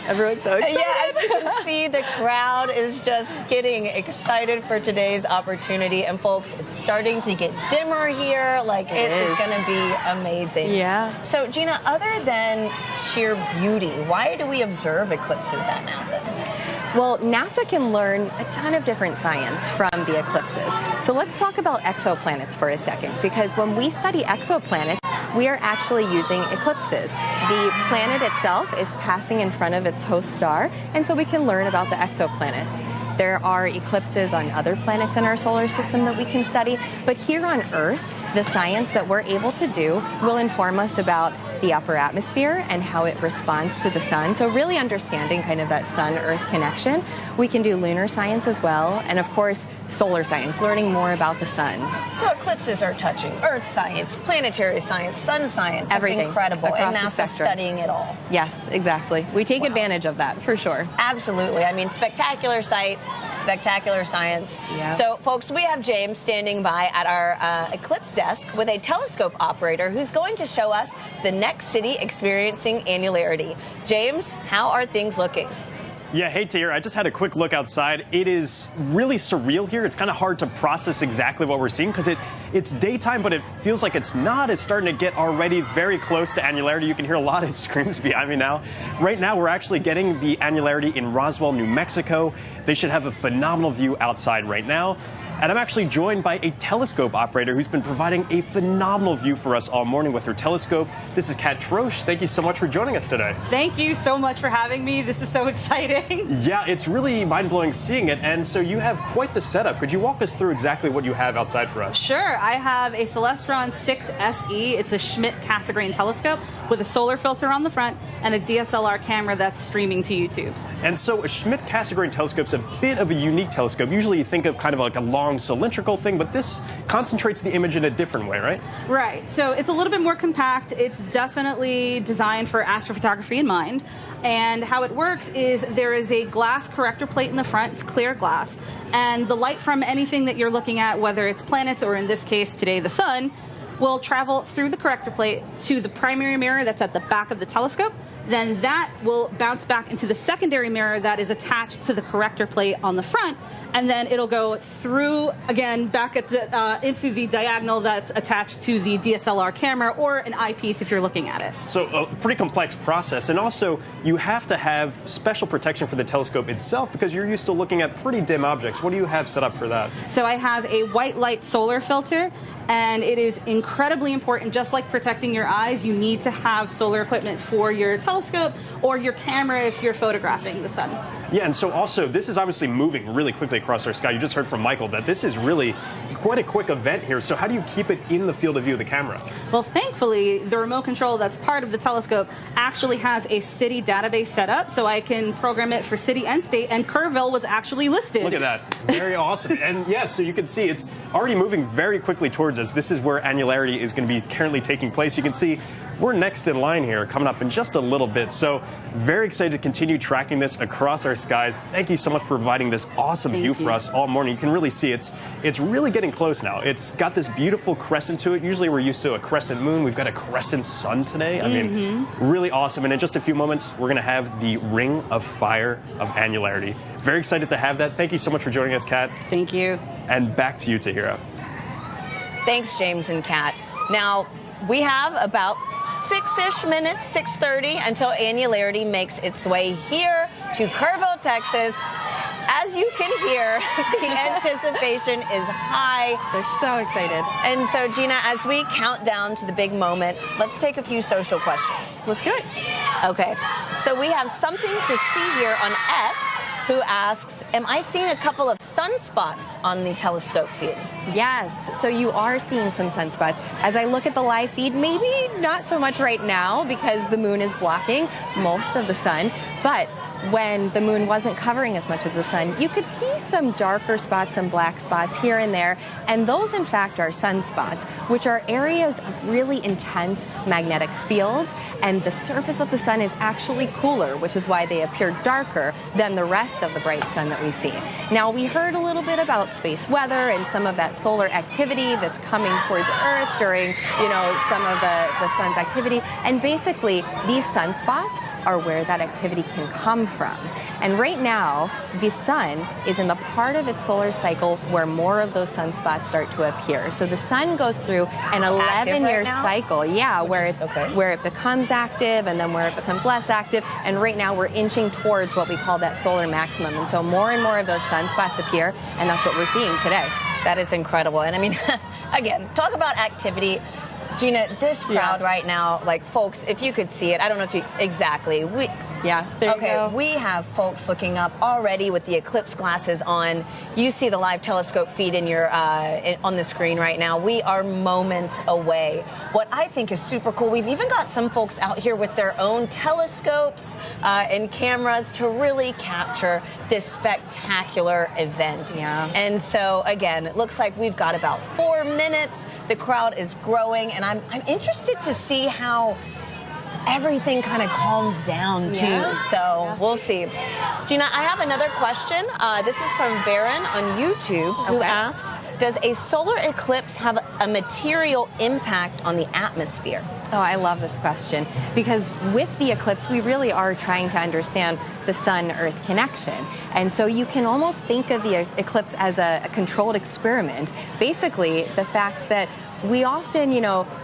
Everyone's so excited. Yeah, as you can see, the crowd is just getting excited for today's opportunity. And folks, it's starting to get dimmer here. It's going to be amazing. Yeah. So, Gina, other than sheer beauty, why do we observe eclipses at NASA? Well, NASA can learn a ton of different science from the eclipses. So let's talk about exoplanets for a second, because when we study exoplanets, we are actually using eclipses. The planet itself is passing in front of its host star, and so we can learn about the exoplanets. There are eclipses on other planets in our solar system that we can study, but here on Earth, the science that we're able to do will inform us about the upper atmosphere and how it responds to the sun. So really understanding kind of that sun-Earth connection. We can do lunar science as well, and of course, solar science, learning more about the sun. So eclipses are touching Earth science, planetary science, sun science. Everything. It's incredible. Across And the NASA's spectrum. studying it all. Yes, exactly. We take advantage of that, for sure. Absolutely. I mean, spectacular sight, spectacular science. Yeah. So, folks, we have James standing by at our Eclipse desk with a telescope operator who's going to show us the next city experiencing annularity. James, how are things looking? Yeah, hey Tier, I just had a quick look outside. It is really surreal here. It's kind of hard to process exactly what we're seeing because it's daytime, but it feels like it's not. It's starting to get already very close to annularity. You can hear a lot of screams behind me now. Right now, we're actually getting the annularity in Roswell, New Mexico. They should have a phenomenal view outside right now. And I'm actually joined by a telescope operator who's been providing a phenomenal view for us all morning with her telescope. This is Kat Troche. Thank you so much for joining us today. Thank you so much for having me. This is so exciting. Yeah, it's really mind-blowing seeing it. And so you have quite the setup. Could you walk us through exactly what you have outside for us? Sure. I have a Celestron 6 SE. It's a Schmidt-Cassegrain telescope with a solar filter on the front and a DSLR camera that's streaming to YouTube. And so a Schmidt-Cassegrain telescope's a bit of a unique telescope. Usually you think of kind of like a long cylindrical thing, but this concentrates the image in a different way, right? Right. So it's a little bit more compact. It's definitely designed for astrophotography in mind. And how it works is there is a glass corrector plate in the front. It's clear glass. And the light from anything that you're looking at, whether it's planets or in this case today the sun, will travel through the corrector plate to the primary mirror that's at the back of the telescope. Then that will bounce back into the secondary mirror that is attached to the corrector plate on the front, and then it'll go through again back into the diagonal that's attached to the DSLR camera or an eyepiece if you're looking at it. So a pretty complex process, and also you have to have special protection for the telescope itself because you're used to looking at pretty dim objects. What do you have set up for that? So I have a white light solar filter, and it is incredibly important. Just like protecting your eyes, you need to have solar equipment for your telescope or your camera if you're photographing the sun. Yeah, and so also, this is obviously moving really quickly across our sky. You just heard from Michael that this is really quite a quick event here. So how do you keep it in the field of view of the camera? Well, thankfully, the remote control that's part of the telescope actually has a city database set up, so I can program it for city and state, and Kerrville was actually listed. Look at that. Very awesome. And yes, so you can see it's already moving very quickly towards us. This is where annularity is going to be currently taking place. You can see we're next in line here, coming up in just a little bit. So very excited to continue tracking this across our skies. Thank you so much for providing this awesome view for us all morning. You can really see it's really getting close now. It's got this beautiful crescent to it. Usually we're used to a crescent moon. We've got a crescent sun today. I mean, really awesome. And in just a few moments, we're going to have the ring of fire of annularity. Very excited to have that. Thank you so much for joining us, Kat. Thank you. And back to you, Tahira. Thanks, James and Kat. Now, we have about 6-ish minutes, 6:30, until annularity makes its way here to Kerrville, Texas. As you can hear, the anticipation is high. They're so excited. And so, Gina, as we count down to the big moment, let's take a few social questions. Let's do it. Okay. So we have something to see here on X who asks, am I seeing a couple of sunspots on the telescope feed? Yes, so you are seeing some sunspots. As I look at the live feed, maybe not so much right now because the moon is blocking most of the sun, but when the moon wasn't covering as much of the sun, you could see some darker spots, some black spots here and there, and those in fact are sunspots, which are areas of really intense magnetic fields, and the surface of the sun is actually cooler, which is why they appear darker than the rest of the bright sun that we see. Now, we heard a little bit about space weather and some of that solar activity that's coming towards Earth during, some of the sun's activity, and basically these sunspots are where that activity can come from. And right now, the sun is in the part of its solar cycle where more of those sunspots start to appear. So the sun goes through an 11-year cycle, where it becomes active and then where it becomes less active. And right now we're inching towards what we call that solar maximum. And so more and more of those sunspots appear, and that's what we're seeing today. That is incredible. And I mean, again, talk about activity. Gina, this crowd right now, like, folks, if you could see it, I don't know if you exactly. Yeah, there okay, you go. we have folks looking up already with the eclipse glasses on. You see the live telescope feed in your on the screen right now. We are moments away. What I think is super cool, we've even got some folks out here with their own telescopes and cameras to really capture this spectacular event. Yeah. And so, again, it looks like we've got about 4 minutes. The crowd is growing, and I'm interested to see how everything kind of calms down too. So we'll see. Gina, I have another question. This is from Baron on YouTube, who asks, does a solar eclipse have a material impact on the atmosphere? Oh, I love this question, because with the eclipse, we really are trying to understand the Sun-Earth connection. And so you can almost think of the eclipse as a controlled experiment. Basically, the fact that we often,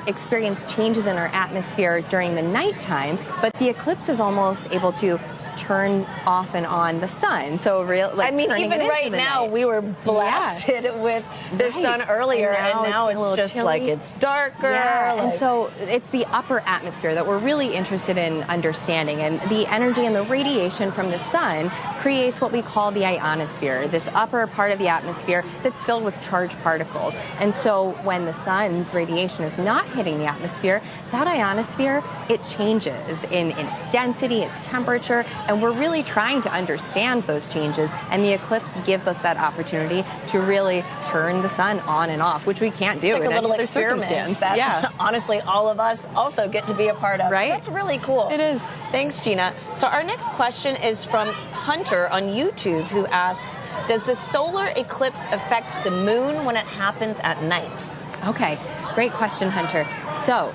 experience changes in our atmosphere during the nighttime, but the eclipse is almost able to turn off and on the sun. So even right now, we were blasted with the sun earlier, and now it's just chilly. like it's darker. Yeah, and so it's the upper atmosphere that we're really interested in understanding. And the energy and the radiation from the sun creates what we call the ionosphere, this upper part of the atmosphere that's filled with charged particles. And so when the sun's radiation is not hitting the atmosphere, that ionosphere, it changes in its density, its temperature, and we're really trying to understand those changes, and the eclipse gives us that opportunity to really turn the sun on and off, which we can't do It's like in a little any other experiment circumstance. that honestly all of us also get to be a part of. Right? So that's really cool. It is. Thanks, Gina. So our next question is from Hunter on YouTube, who asks, does the solar eclipse affect the moon when it happens at night? Okay, great question, Hunter. So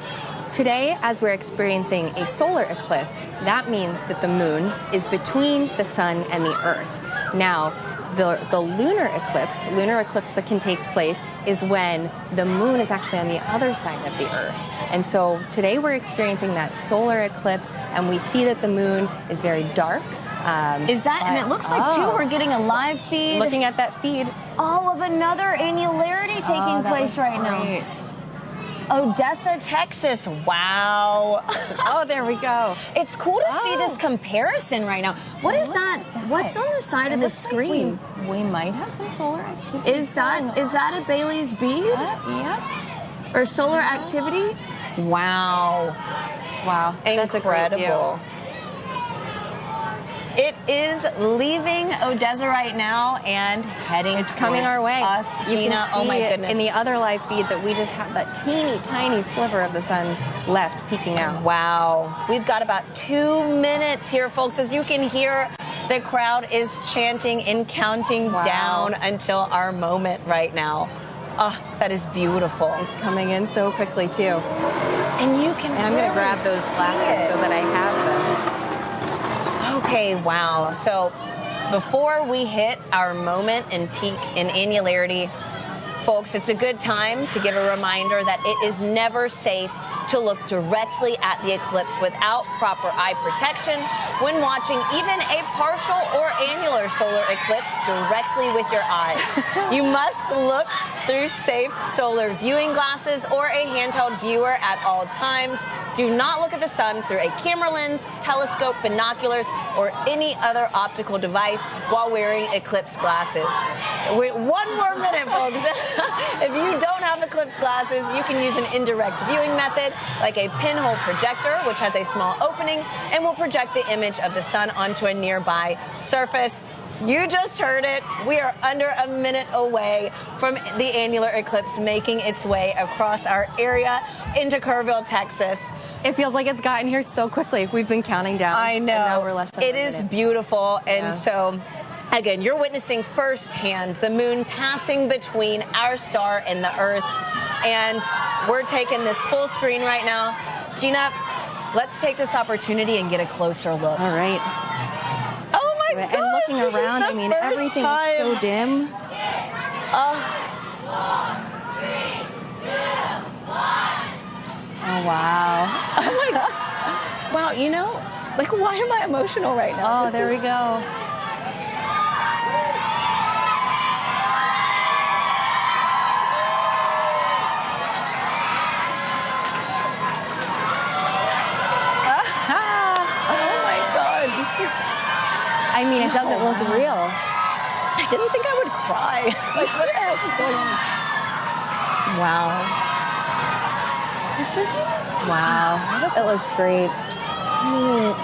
today, as we're experiencing a solar eclipse, that means that the moon is between the sun and the earth. Now, the lunar eclipse that can take place is when the moon is actually on the other side of the earth. And so today we're experiencing that solar eclipse, and we see that the moon is very dark. And it looks like, too, we're getting a live feed. Looking at that feed. All of another annularity taking place right now. Odessa, Texas. Wow. Oh, there we go. It's cool to see this comparison right now. What is that? What's on the side of the screen? Like we might have some solar activity. Is that a Bailey's bead? Yeah. Or solar activity? Wow. Wow. That's incredible. It is leaving Odessa right now and heading It's coming our way. Us, you Gina. can see oh my goodness. in the other live feed that we just have that teeny tiny sliver of the sun left peeking out. Wow. We've got about 2 minutes here, folks. As you can hear, the crowd is chanting and counting down until our moment right now. Oh, that is beautiful. It's coming in so quickly, too. And you can And I'm going to grab those glasses so that I have them. Okay, wow. So before we hit our moment and peak in annularity, folks, it's a good time to give a reminder that it is never safe to look directly at the eclipse without proper eye protection when watching even a partial or annular solar eclipse directly with your eyes. You must look through safe solar viewing glasses or a handheld viewer at all times. Do not look at the sun through a camera lens, telescope, binoculars, or any other optical device while wearing eclipse glasses. Wait, 1 more minute, folks. If you don't have eclipse glasses, you can use an indirect viewing method like a pinhole projector, which has a small opening and will project the image of the sun onto a nearby surface. You just heard it. We are under a minute away from the annular eclipse making its way across our area into Kerrville, Texas. It feels like it's gotten here so quickly. We've been counting down. I know. And now we're less than It a is minute. beautiful. And so, again, you're witnessing firsthand the moon passing between our star and the Earth. And we're taking this full screen right now. Gina, let's take this opportunity and get a closer look. All right. Oh my gosh, And looking this is around, the I mean, first everything time. is so dim. Oh, wow. Oh my God. Wow, you know, like, why am I emotional right now? Oh, there we go. Oh my God. I mean, it doesn't look real. I didn't think I would cry. Like, what the heck is going on? Wow. This is... Wow. It looks great. I mean...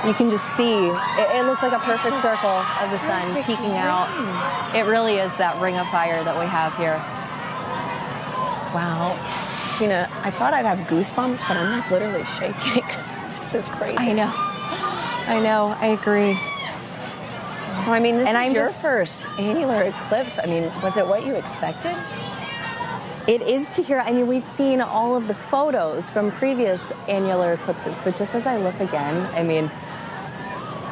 You can just see, it looks like a perfect circle of the sun peeking out. It really is that ring of fire that we have here. Wow. Gina, I thought I'd have goosebumps, but I'm like literally shaking. This is crazy. I know. I agree. So, I mean, this is your first annular eclipse. I mean, was it what you expected? It is to hear. I mean, we've seen all of the photos from previous annular eclipses, but just as I look again, I mean,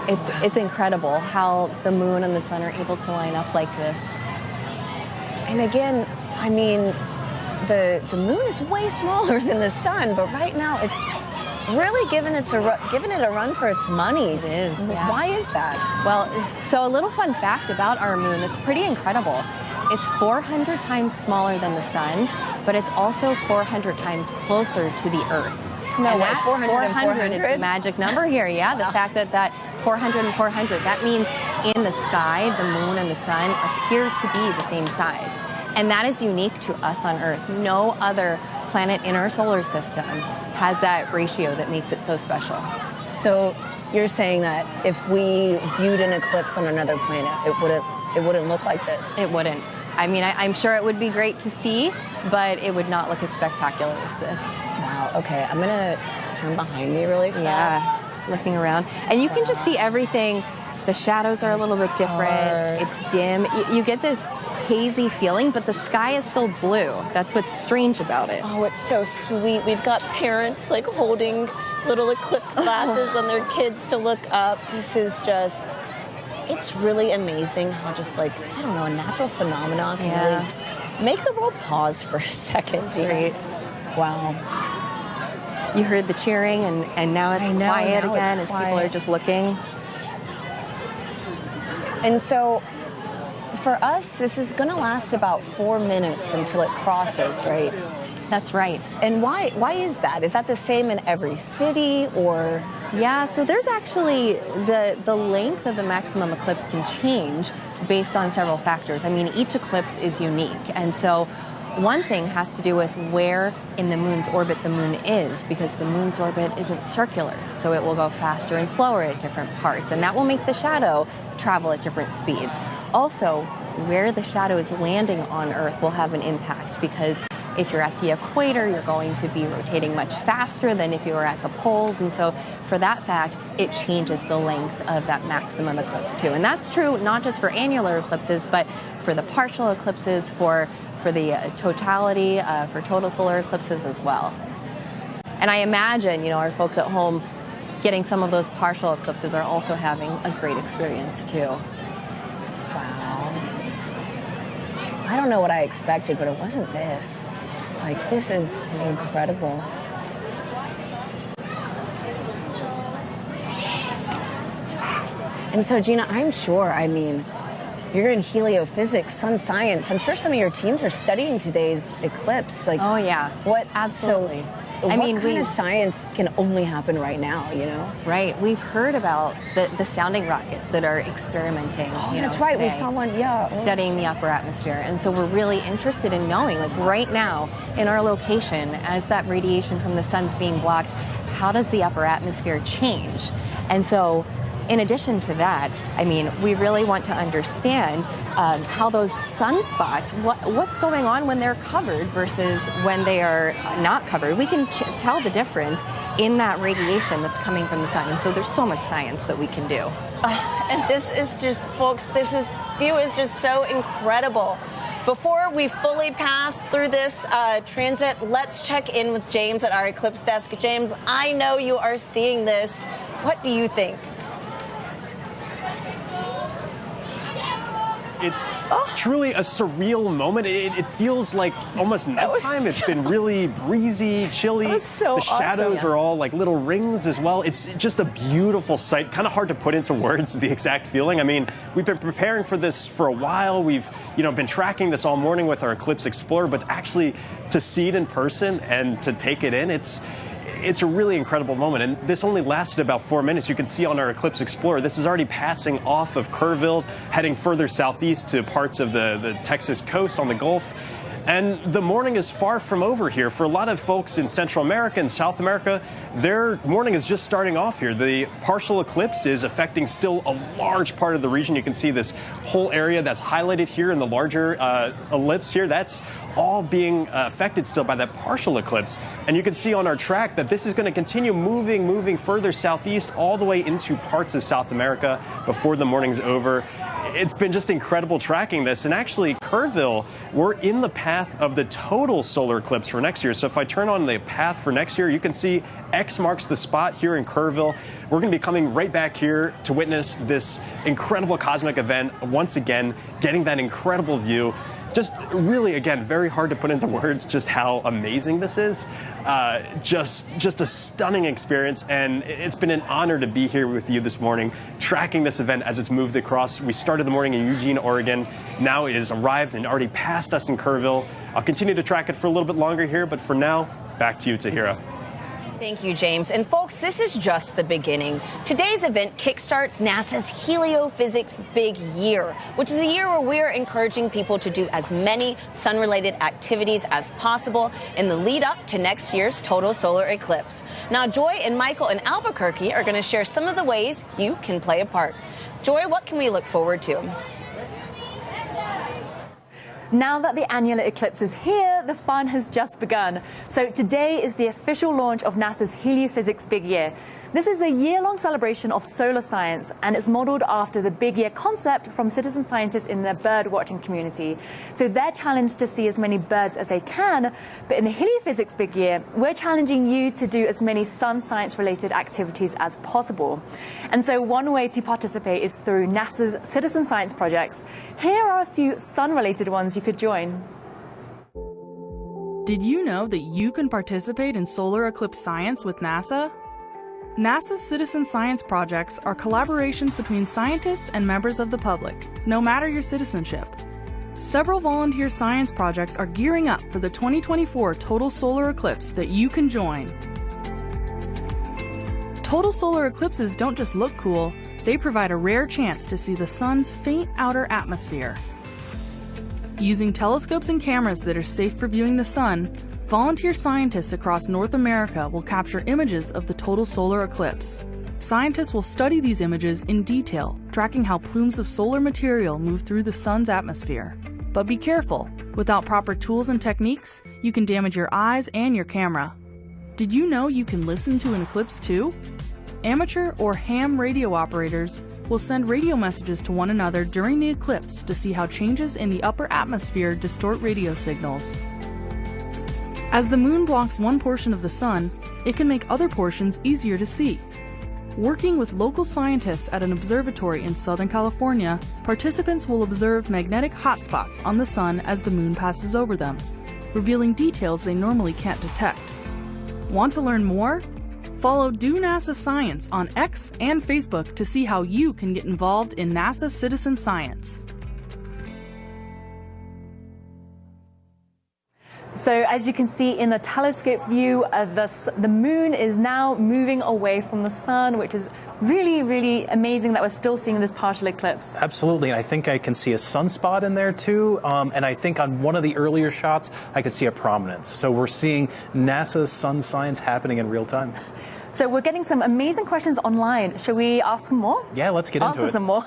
it's incredible how the moon and the sun are able to line up like this. And again, I mean, the moon is way smaller than the sun, but right now it's really giving it a run for its money. It is. Yeah. Why is that? Well, so a little fun fact about our moon that's pretty incredible. It's 400 times smaller than the sun, but it's also 400 times closer to the Earth. No, and way, that 400 is the magic number here. Yeah, the fact that 400 and 400, that means in the sky, the moon and the sun appear to be the same size. And that is unique to us on Earth. No other planet in our solar system has that ratio that makes it so special. So you're saying that if we viewed an eclipse on another planet, it wouldn't look like this? It wouldn't. I mean, I'm sure it would be great to see, but it would not look as spectacular as this. Wow, okay, I'm gonna turn behind me really fast. Yeah, looking around. And you can just see everything. The shadows are a little bit different. It's dim. You get this hazy feeling, but the sky is still blue. That's what's strange about it. Oh, it's so sweet. We've got parents like holding little eclipse glasses on their kids to look up. This is just... It's really amazing how just like, I don't know, a natural phenomenon can really make the world pause for a second. Right. Wow. You heard the cheering and now it's quiet again as people are just looking. And so for us, this is going to last about 4 minutes until it crosses, right? That's right. And why is that? Is that the same in every city or... Yeah, so there's actually the length of the maximum eclipse can change based on several factors. I mean, each eclipse is unique. And so one thing has to do with where in the moon's orbit the moon is, because the moon's orbit isn't circular. So it will go faster and slower at different parts. And that will make the shadow travel at different speeds. Also, where the shadow is landing on Earth will have an impact, because if you're at the equator, you're going to be rotating much faster than if you were at the poles. And so for that fact, it changes the length of that maximum eclipse too. And that's true not just for annular eclipses, but for the partial eclipses, for the totality, for total solar eclipses as well. And I imagine, our folks at home getting some of those partial eclipses are also having a great experience too. Wow. I don't know what I expected, but it wasn't this. Like, this is incredible. And so, Gina, I'm sure, I mean, you're in heliophysics, sun science. I'm sure some of your teams are studying today's eclipse. Like, oh, yeah. What? Absolutely. So, what kind of science can only happen right now, Right. We've heard about the sounding rockets that are experimenting. Oh, that's right. Today, we saw one, studying the upper atmosphere. And so we're really interested in knowing, like right now in our location, as that radiation from the sun's being blocked, how does the upper atmosphere change? And so in addition to that, I mean, we really want to understand how those sunspots, what's going on when they're covered versus when they are not covered. We can tell the difference in that radiation that's coming from the sun. And so there's so much science that we can do. And this is just, folks, view is just so incredible. Before we fully pass through this transit, let's check in with James at our Eclipse desk. James, I know you are seeing this. What do you think? It's truly a surreal moment. It feels like almost nighttime. It's been really breezy, chilly. That was so the shadows awesome. are all like little rings as well. It's just a beautiful sight. Kind of hard to put into words the exact feeling. I mean, we've been preparing for this for a while. We've been tracking this all morning with our Eclipse Explorer, but actually to see it in person and to take it in, it's a really incredible moment. And this only lasted about 4 minutes. You can see on our Eclipse Explorer, this is already passing off of Kerrville, heading further southeast to parts of the Texas coast on the Gulf. And the morning is far from over here. For a lot of folks in Central America and South America, their morning is just starting off here. The partial eclipse is affecting still a large part of the region. You can see this whole area that's highlighted here in the larger ellipse here. That's all being affected still by that partial eclipse. And you can see on our track that this is going to continue moving further southeast all the way into parts of South America before the morning's over. It's been just incredible tracking this. And actually, Kerrville, we're in the path of the total solar eclipse for next year. So if I turn on the path for next year, you can see X marks the spot here in Kerrville. We're going to be coming right back here to witness this incredible cosmic event once again, getting that incredible view. Just really, again, very hard to put into words just how amazing this is. Just a stunning experience, and it's been an honor to be here with you this morning, tracking this event as it's moved across. We started the morning in Eugene, Oregon. Now it has arrived and already passed us in Kerrville. I'll continue to track it for a little bit longer here, but for now, back to you, Tahira. Thank you, James. And folks, this is just the beginning. Today's event kickstarts NASA's Heliophysics Big Year, which is a year where we're encouraging people to do as many sun-related activities as possible in the lead up to next year's total solar eclipse. Now, Joy and Michael in Albuquerque are going to share some of the ways you can play a part. Joy, what can we look forward to? Now that the annular eclipse is here, the fun has just begun. So today is the official launch of NASA's Heliophysics Big Year. This is a year-long celebration of solar science, and it's modeled after the Big Year concept from citizen scientists in the bird-watching community. So they're challenged to see as many birds as they can, but in the Heliophysics Big Year, we're challenging you to do as many sun science-related activities as possible. And so one way to participate is through NASA's citizen science projects. Here are a few sun-related ones you could join. Did you know that you can participate in solar eclipse science with NASA? NASA's citizen science projects are collaborations between scientists and members of the public, no matter your citizenship. Several volunteer science projects are gearing up for the 2024 total solar eclipse that you can join. Total solar eclipses don't just look cool, they provide a rare chance to see the sun's faint outer atmosphere. Using telescopes and cameras that are safe for viewing the sun, volunteer scientists across North America will capture images of the total solar eclipse. Scientists will study these images in detail, tracking how plumes of solar material move through the sun's atmosphere. But be careful, without proper tools and techniques, you can damage your eyes and your camera. Did you know you can listen to an eclipse too? Amateur or ham radio operators will send radio messages to one another during the eclipse to see how changes in the upper atmosphere distort radio signals. As the moon blocks one portion of the sun, it can make other portions easier to see. Working with local scientists at an observatory in Southern California, participants will observe magnetic hotspots on the sun as the moon passes over them, revealing details they normally can't detect. Want to learn more? Follow Do NASA Science on X and Facebook to see how you can get involved in NASA citizen science. So as you can see in the telescope view, the moon is now moving away from the sun, which is really, really amazing that we're still seeing this partial eclipse. Absolutely, and I think I can see a sunspot in there too, and I think on one of the earlier shots, I could see a prominence. So we're seeing NASA's sun science happening in real time. So we're getting some amazing questions online. Shall we ask some more? Yeah, let's get into it. Answer some more.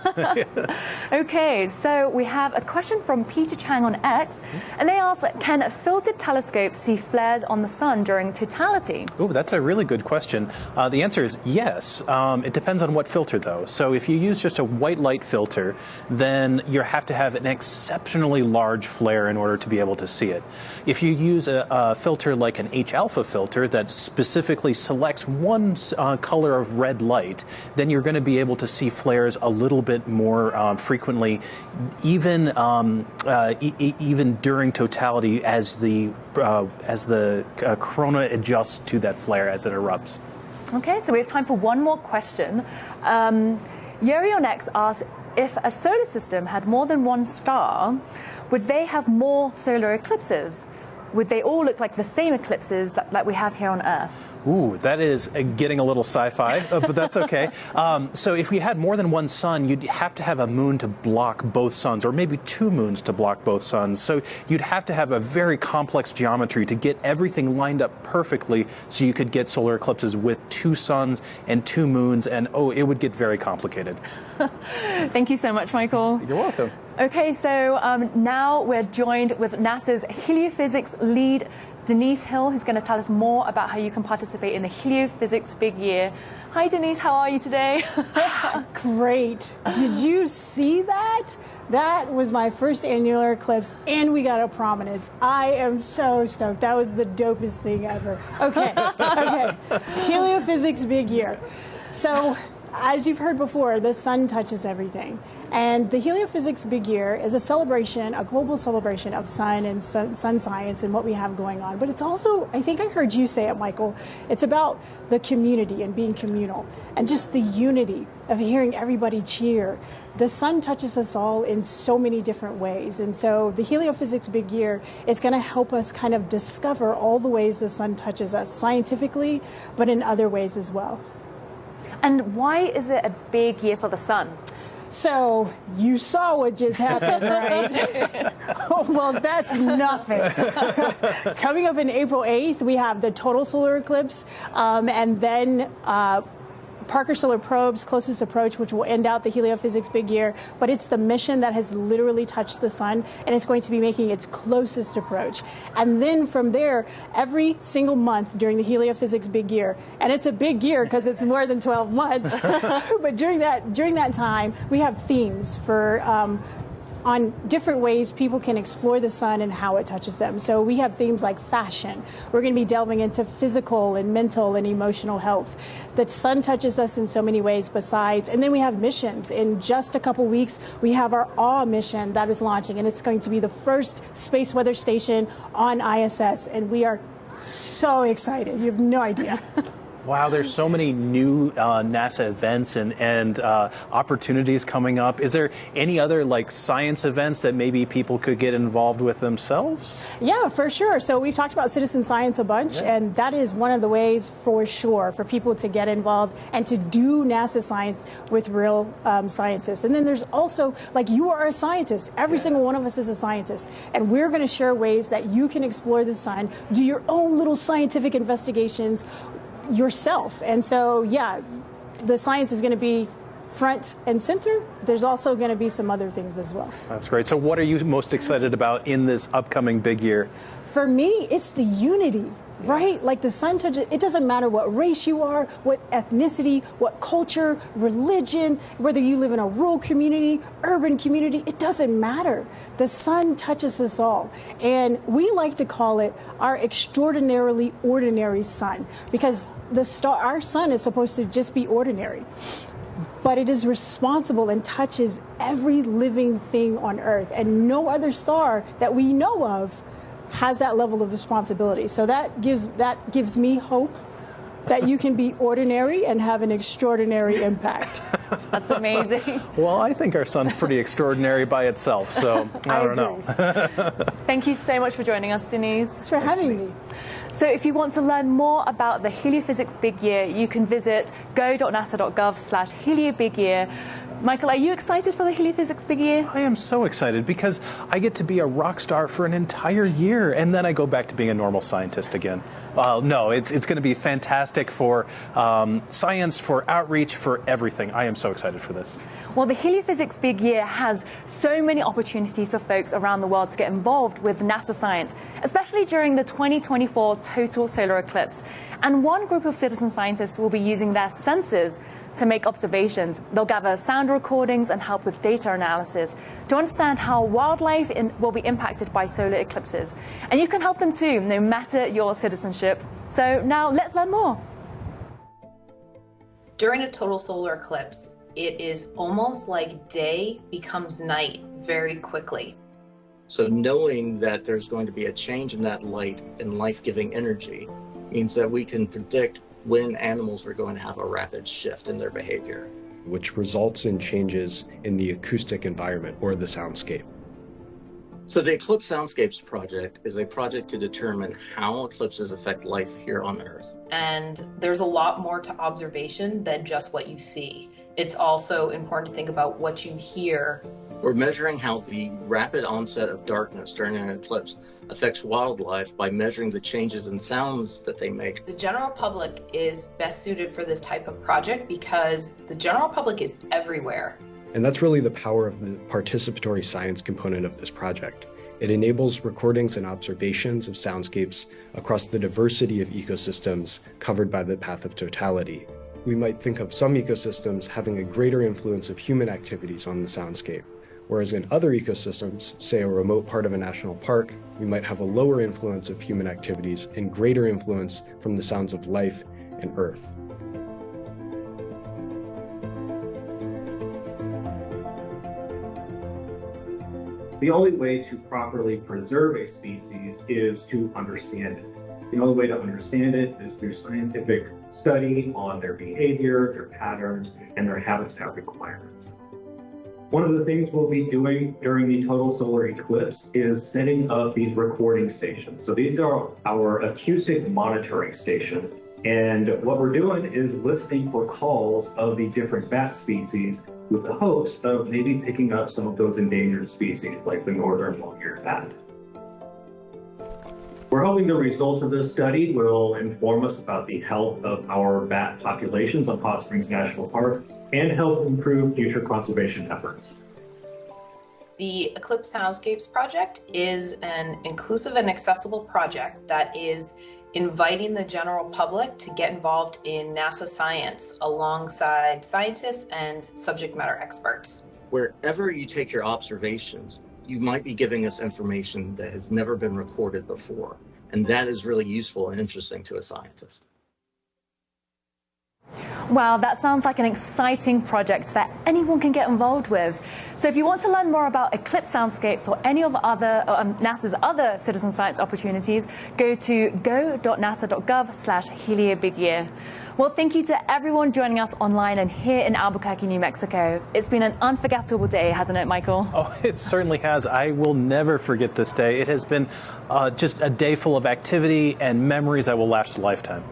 Okay, so we have a question from Peter Chang on X, and they ask, can filtered telescopes see flares on the sun during totality? Oh, that's a really good question. The answer is yes. It depends on what filter, though. So if you use just a white light filter, then you have to have an exceptionally large flare in order to be able to see it. If you use a filter like an H-alpha filter that specifically selects one color of red light, then you're going to be able to see flares a little bit more frequently, even during totality as the corona adjusts to that flare as it erupts. Okay, so we have time for one more question. Yuri on X asks, if a solar system had more than one star, would they have more solar eclipses? Would they all look like the same eclipses like we have here on Earth? Ooh, that is getting a little sci-fi, but that's okay. So if we had more than one sun, you'd have to have a moon to block both suns, or maybe two moons to block both suns. So you'd have to have a very complex geometry to get everything lined up perfectly so you could get solar eclipses with two suns and two moons, and it would get very complicated. Thank you so much, Michael. You're welcome. Okay, so now we're joined with NASA's Heliophysics lead, Denise Hill, who's going to tell us more about how you can participate in the Heliophysics Big Year. Hi, Denise. How are you today? Great. Did you see that? That was my first annular eclipse, and we got a prominence. I am so stoked. That was the dopest thing ever. Okay. Heliophysics Big Year. So, as you've heard before, the sun touches everything. And the Heliophysics Big Year is a celebration, a global celebration of sun and sun science and what we have going on. But it's also, I think I heard you say it, Michael, it's about the community and being communal and just the unity of hearing everybody cheer. The sun touches us all in so many different ways. And so the Heliophysics Big Year is going to help us kind of discover all the ways the sun touches us scientifically, but in other ways as well. And why is it a big year for the sun? So you saw what just happened, right? Well, that's nothing. Coming up in April 8th, we have the total solar eclipse, and then Parker Solar Probe's closest approach, which will end out the Heliophysics Big Year. But it's the mission that has literally touched the sun, and it's going to be making its closest approach. And then from there, every single month during the Heliophysics Big Year, and it's a big year because it's more than 12 months, but during that time, we have themes for on different ways people can explore the sun and how it touches them. So we have themes like fashion. We're going to be delving into physical and mental and emotional health. The sun touches us in so many ways besides. And then we have missions. In just a couple weeks, we have our AWE mission that is launching, and it's going to be the first space weather station on ISS. And we are so excited. You have no idea. Wow, there's so many new NASA events and opportunities coming up. Is there any other science events that maybe people could get involved with themselves? Yeah, for sure. So we've talked about citizen science a bunch, and that is one of the ways for sure for people to get involved and to do NASA science with real scientists. And then there's also, you are a scientist. Every single one of us is a scientist. And we're going to share ways that you can explore the sun, do your own little scientific investigations yourself. And so, yeah, the science is going to be front and center. There's also going to be some other things as well. That's great. So what are you most excited about in this upcoming big year? For me, it's the unity, right? Like the sun touches, it doesn't matter what race you are, what ethnicity, what culture, religion, whether you live in a rural community, urban community, it doesn't matter. The sun touches us all. And we like to call it our extraordinarily ordinary sun, because our sun is supposed to just be ordinary. But it is responsible and touches every living thing on Earth. And no other star that we know of has that level of responsibility. So that gives me hope that you can be ordinary and have an extraordinary impact. That's amazing. Well, I think our sun's pretty extraordinary by itself, so I don't know. Thank you so much for joining us, Denise. Thanks for having me. So if you want to learn more about the Heliophysics Big Year, you can visit go.nasa.gov/HelioBigYear. Michael, are you excited for the Heliophysics Big Year? I am so excited because I get to be a rock star for an entire year, and then I go back to being a normal scientist again. No, it's going to be fantastic for science, for outreach, for everything. I am so excited for this. Well, the Heliophysics Big Year has so many opportunities for folks around the world to get involved with NASA science, especially during the 2024 total solar eclipse. And one group of citizen scientists will be using their sensors to make observations. They'll gather sound recordings and help with data analysis to understand how wildlife will be impacted by solar eclipses. And you can help them too, no matter your citizenship. So now let's learn more. During a total solar eclipse, it is almost like day becomes night very quickly. So knowing that there's going to be a change in that light and life-giving energy means that we can predict when animals are going to have a rapid shift in their behavior, which results in changes in the acoustic environment or the soundscape. So the Eclipse Soundscapes project is a project to determine how eclipses affect life here on Earth. And there's a lot more to observation than just what you see. It's also important to think about what you hear. We're measuring how the rapid onset of darkness during an eclipse affects wildlife by measuring the changes in sounds that they make. The general public is best suited for this type of project because the general public is everywhere. And that's really the power of the participatory science component of this project. It enables recordings and observations of soundscapes across the diversity of ecosystems covered by the path of totality. We might think of some ecosystems having a greater influence of human activities on the soundscape, whereas in other ecosystems, say a remote part of a national park, we might have a lower influence of human activities and greater influence from the sounds of life and Earth. The only way to properly preserve a species is to understand it. The only way to understand it is through scientific study on their behavior, their patterns, and their habitat requirements. One of the things we'll be doing during the total solar eclipse is setting up these recording stations. So these are our acoustic monitoring stations. And what we're doing is listening for calls of the different bat species with the hopes of maybe picking up some of those endangered species, like the northern long-eared bat. We're hoping the results of this study will inform us about the health of our bat populations on Hot Springs National Park and help improve future conservation efforts. The Eclipse Soundscapes project is an inclusive and accessible project that is inviting the general public to get involved in NASA science alongside scientists and subject matter experts. Wherever you take your observations, you might be giving us information that has never been recorded before. And that is really useful and interesting to a scientist. Wow, that sounds like an exciting project that anyone can get involved with. So if you want to learn more about Eclipse Soundscapes or any of NASA's other citizen science opportunities, go to go.nasa.gov/HelioBigYear. Well, thank you to everyone joining us online and here in Albuquerque, New Mexico. It's been an unforgettable day, hasn't it, Michael? Oh, it certainly has. I will never forget this day. It has been just a day full of activity and memories that will last a lifetime.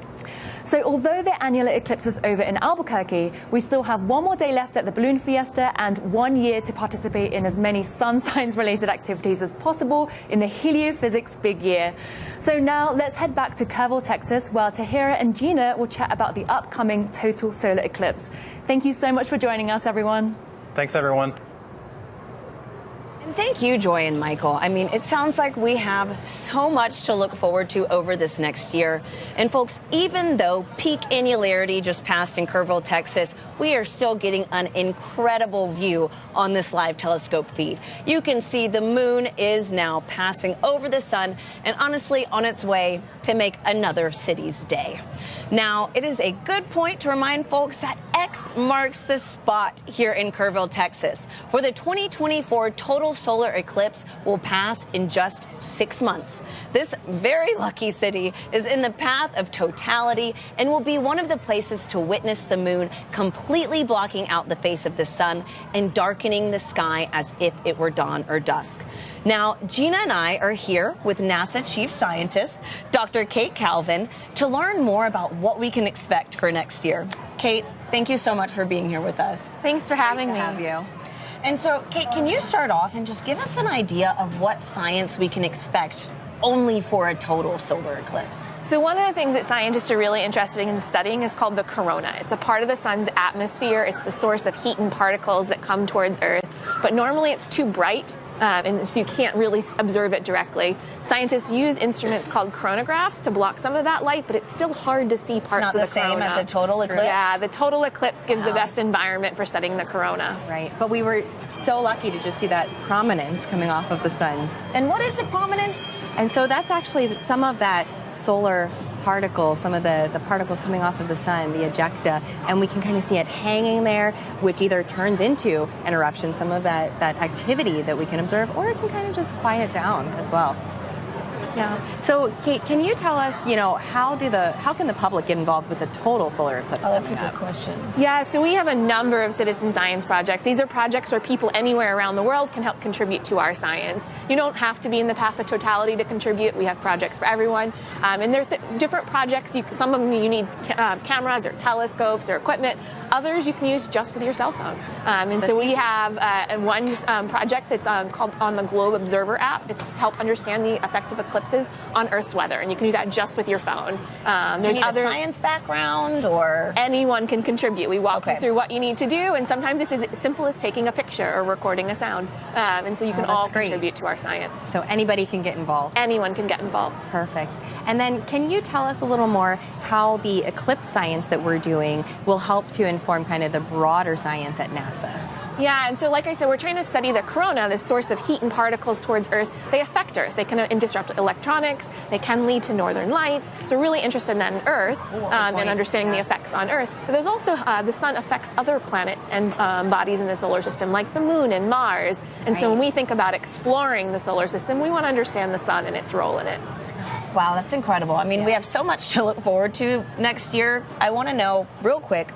So although the annular eclipse is over in Albuquerque, we still have one more day left at the Balloon Fiesta and 1 year to participate in as many sun science related activities as possible in the Heliophysics Big Year. So now let's head back to Kerrville, Texas, where Tahira and Gina will chat about the upcoming total solar eclipse. Thank you so much for joining us, everyone. Thanks, everyone. And thank you, Joy and Michael. I mean, it sounds like we have so much to look forward to over this next year. And folks, even though peak annularity just passed in Kerrville, Texas, we are still getting an incredible view on this live telescope feed. You can see the moon is now passing over the sun and honestly on its way to make another city's day. Now, it is a good point to remind folks that X marks the spot here in Kerrville, Texas, where the 2024 total solar eclipse will pass in just 6 months. This very lucky city is in the path of totality and will be one of the places to witness the moon completely blocking out the face of the sun and darkening the sky as if it were dawn or dusk. Now, Gina and I are here with NASA Chief Scientist, Dr. Kate Calvin, to learn more about what we can expect for next year. Kate, thank you so much for being here with us. Thanks for having me. Have you. And so, Kate, can you start off and just give us an idea of what science we can expect only for a total solar eclipse? So one of the things that scientists are really interested in studying is called the corona. It's a part of the sun's atmosphere. It's the source of heat and particles that come towards Earth. But normally it's too bright, and so you can't really observe it directly. Scientists use instruments called chronographs to block some of that light, but it's still hard to see parts of the corona. It's not the same as a total eclipse? Yeah, the total eclipse gives the best environment for studying the corona. Right, but we were so lucky to just see that prominence coming off of the sun. And what is the prominence? And so that's actually some of that solar particles, some of the particles coming off of the sun, the ejecta, and we can kind of see it hanging there, which either turns into an eruption, some of that activity that we can observe, or it can kind of just quiet down as well. Yeah. So, Kate, can you tell us, how can the public get involved with the total solar eclipse? Oh, that's a good question. Yeah, so we have a number of citizen science projects. These are projects where people anywhere around the world can help contribute to our science. You don't have to be in the path of totality to contribute. We have projects for everyone. And they're different projects. Some of them you need cameras or telescopes or equipment. Others you can use just with your cell phone. So we have one project that's called On the Globe Observer app. It's help understand the effect of eclipses on Earth's weather, and you can do that just with your phone. Do you need a science background, or anyone can contribute? We walk you through what you need to do, and sometimes it's as simple as taking a picture or recording a sound. And so you can all contribute to our science. So anybody can get involved. Anyone can get involved. Perfect. And then can you tell us a little more how the eclipse science that we're doing will help to inform kind of the broader science at NASA? Yeah, and so like I said, we're trying to study the corona, this source of heat and particles towards Earth. They affect Earth. They can disrupt electronics. They can lead to northern lights. So we're really interested in Earth and understanding the effects on Earth. But there's also the sun affects other planets and bodies in the solar system, like the moon and Mars. And so when we think about exploring the solar system, we want to understand the sun and its role in it. Wow, that's incredible. I mean, we have so much to look forward to next year. I want to know real quick,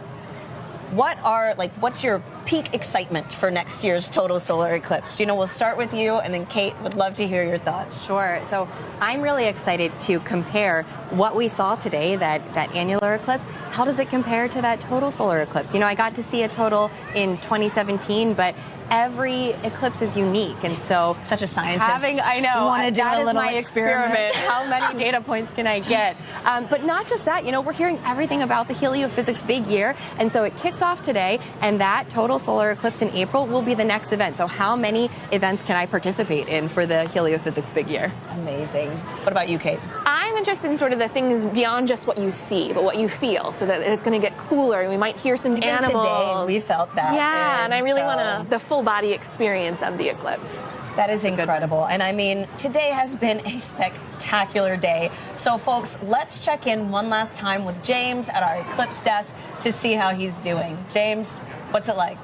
what's your peak excitement for next year's total solar eclipse? We'll start with you, and then Kate would love to hear your thoughts. Sure. So I'm really excited to compare what we saw today, that annular eclipse. How does it compare to that total solar eclipse? I got to see a total in 2017, but every eclipse is unique, and so such a scientist. I know, want to do that a is little my experiment. How many data points can I get? But not just that. We're hearing everything about the Heliophysics Big Year, and so it kicks off today, and that total solar eclipse in April will be the next event. So how many events can I participate in for the Heliophysics Big Year? Amazing. What about you, Kate? I'm interested in sort of the things beyond just what you see, but what you feel, so that it's going to get cooler, and we might hear some animals. Today, we felt that. Yeah, and I really want the full body experience of the eclipse. That is incredible. And I mean, today has been a spectacular day. So folks, let's check in one last time with James at our eclipse desk to see how he's doing. James, what's it like?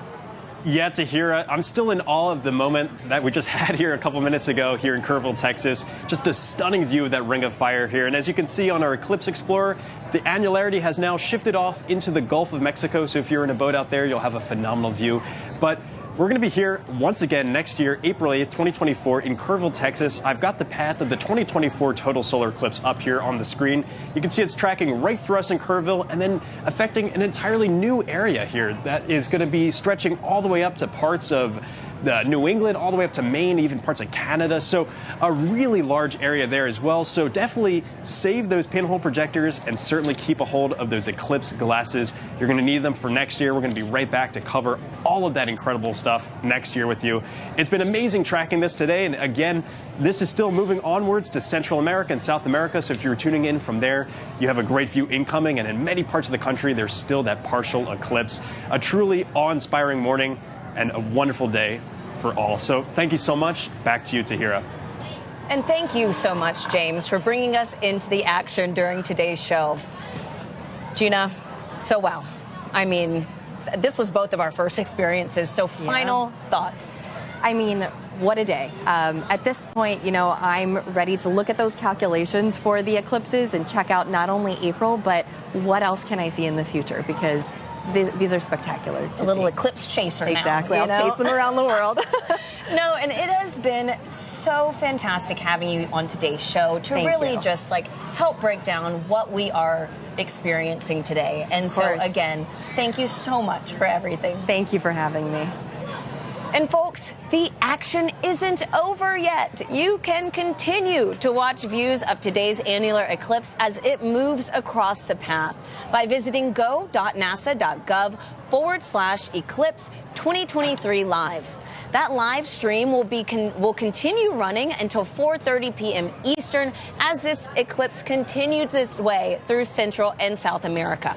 Yeah, Tahira, I'm still in awe of the moment that we just had here a couple minutes ago here in Kerrville, Texas. Just a stunning view of that ring of fire here. And as you can see on our Eclipse Explorer, the Annularity has now shifted off into the Gulf of Mexico. So if you're in a boat out there, you'll have a phenomenal view. But we're going to be here once again next year, April 8th, 2024 in Kerrville, Texas. I've got the path of the 2024 total solar eclipse up here on the screen. You can see it's tracking right through us in Kerrville and then affecting an entirely new area here that is going to be stretching all the way up to parts of New England, all the way up to Maine, even parts of Canada. So a really large area there as well. So definitely save those pinhole projectors and certainly keep a hold of those eclipse glasses. You're going to need them for next year. We're going to be right back to cover all of that incredible stuff next year with you. It's been amazing tracking this today. And again, this is still moving onwards to Central America and South America. So if you're tuning in from there, you have a great view incoming. And in many parts of the country, there's still that partial eclipse. A truly awe-inspiring morning and a wonderful day for all. So thank you so much. Back to you, Tahira. And thank you so much, James, for bringing us into the action during today's show. Gina, so wow. I mean, this was both of our first experiences. So final thoughts. I mean, what a day. At this point, I'm ready to look at those calculations for the eclipses and check out not only April, but what else can I see in the future, because these are spectacular. A little eclipse chaser now. Exactly. I'll chase them around the world. No, and it has been so fantastic having you on today's show to really just help break down what we are experiencing today. And so again, thank you so much for everything. Thank you for having me. And folks, the action isn't over yet. You can continue to watch views of today's annular eclipse as it moves across the path by visiting go.nasa.gov/eclipse 2023 live. That live stream will continue running until 4:30 p.m. Eastern as this eclipse continues its way through Central and South America.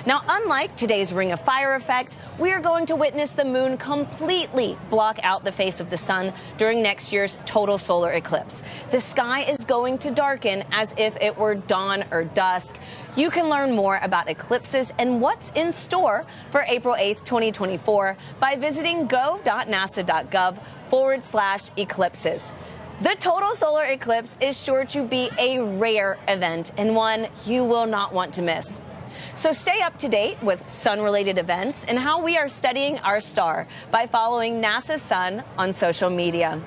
Now, unlike today's Ring of Fire effect, we are going to witness the moon completely block out the face of the sun during next year's total solar eclipse. The sky is going to darken as if it were dawn or dusk. You can learn more about eclipses and what's in store for April 8th, 2024 by visiting go.nasa.gov/eclipses. The total solar eclipse is sure to be a rare event and one you will not want to miss. So stay up to date with sun-related events and how we are studying our star by following NASA's Sun on social media.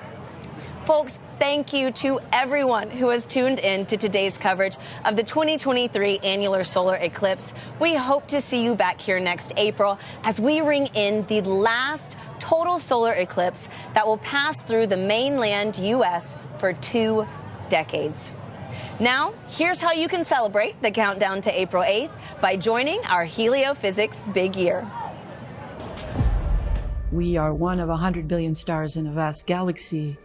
Folks, thank you to everyone who has tuned in to today's coverage of the 2023 annular solar eclipse. We hope to see you back here next April as we ring in the last total solar eclipse that will pass through the mainland U.S. for 2 decades. Now, here's how you can celebrate the countdown to April 8th by joining our Heliophysics Big Year. We are one of 100 billion stars in a vast galaxy,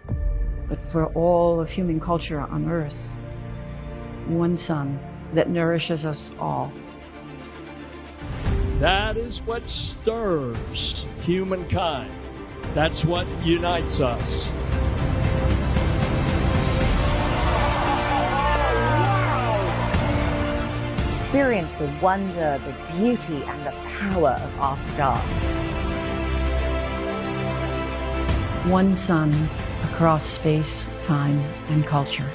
but for all of human culture on Earth, one sun that nourishes us all. That is what stirs humankind. That's what unites us. Experience the wonder, the beauty, and the power of our star. One sun across space, time, and culture.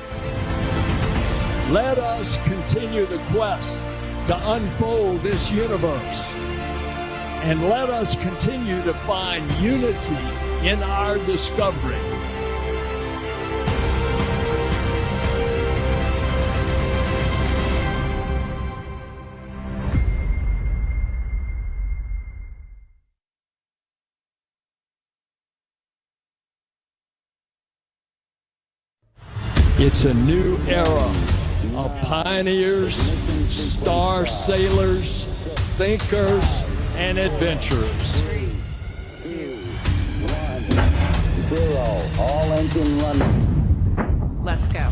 Let us continue the quest to unfold this universe. And let us continue to find unity in our discovery. It's a new era of pioneers, star sailors, thinkers, and adventurers. 3, 2, 1, 0. All engine running. Let's go.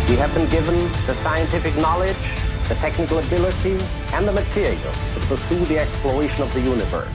We have been given the scientific knowledge, the technical ability, and the material to pursue the exploration of the universe.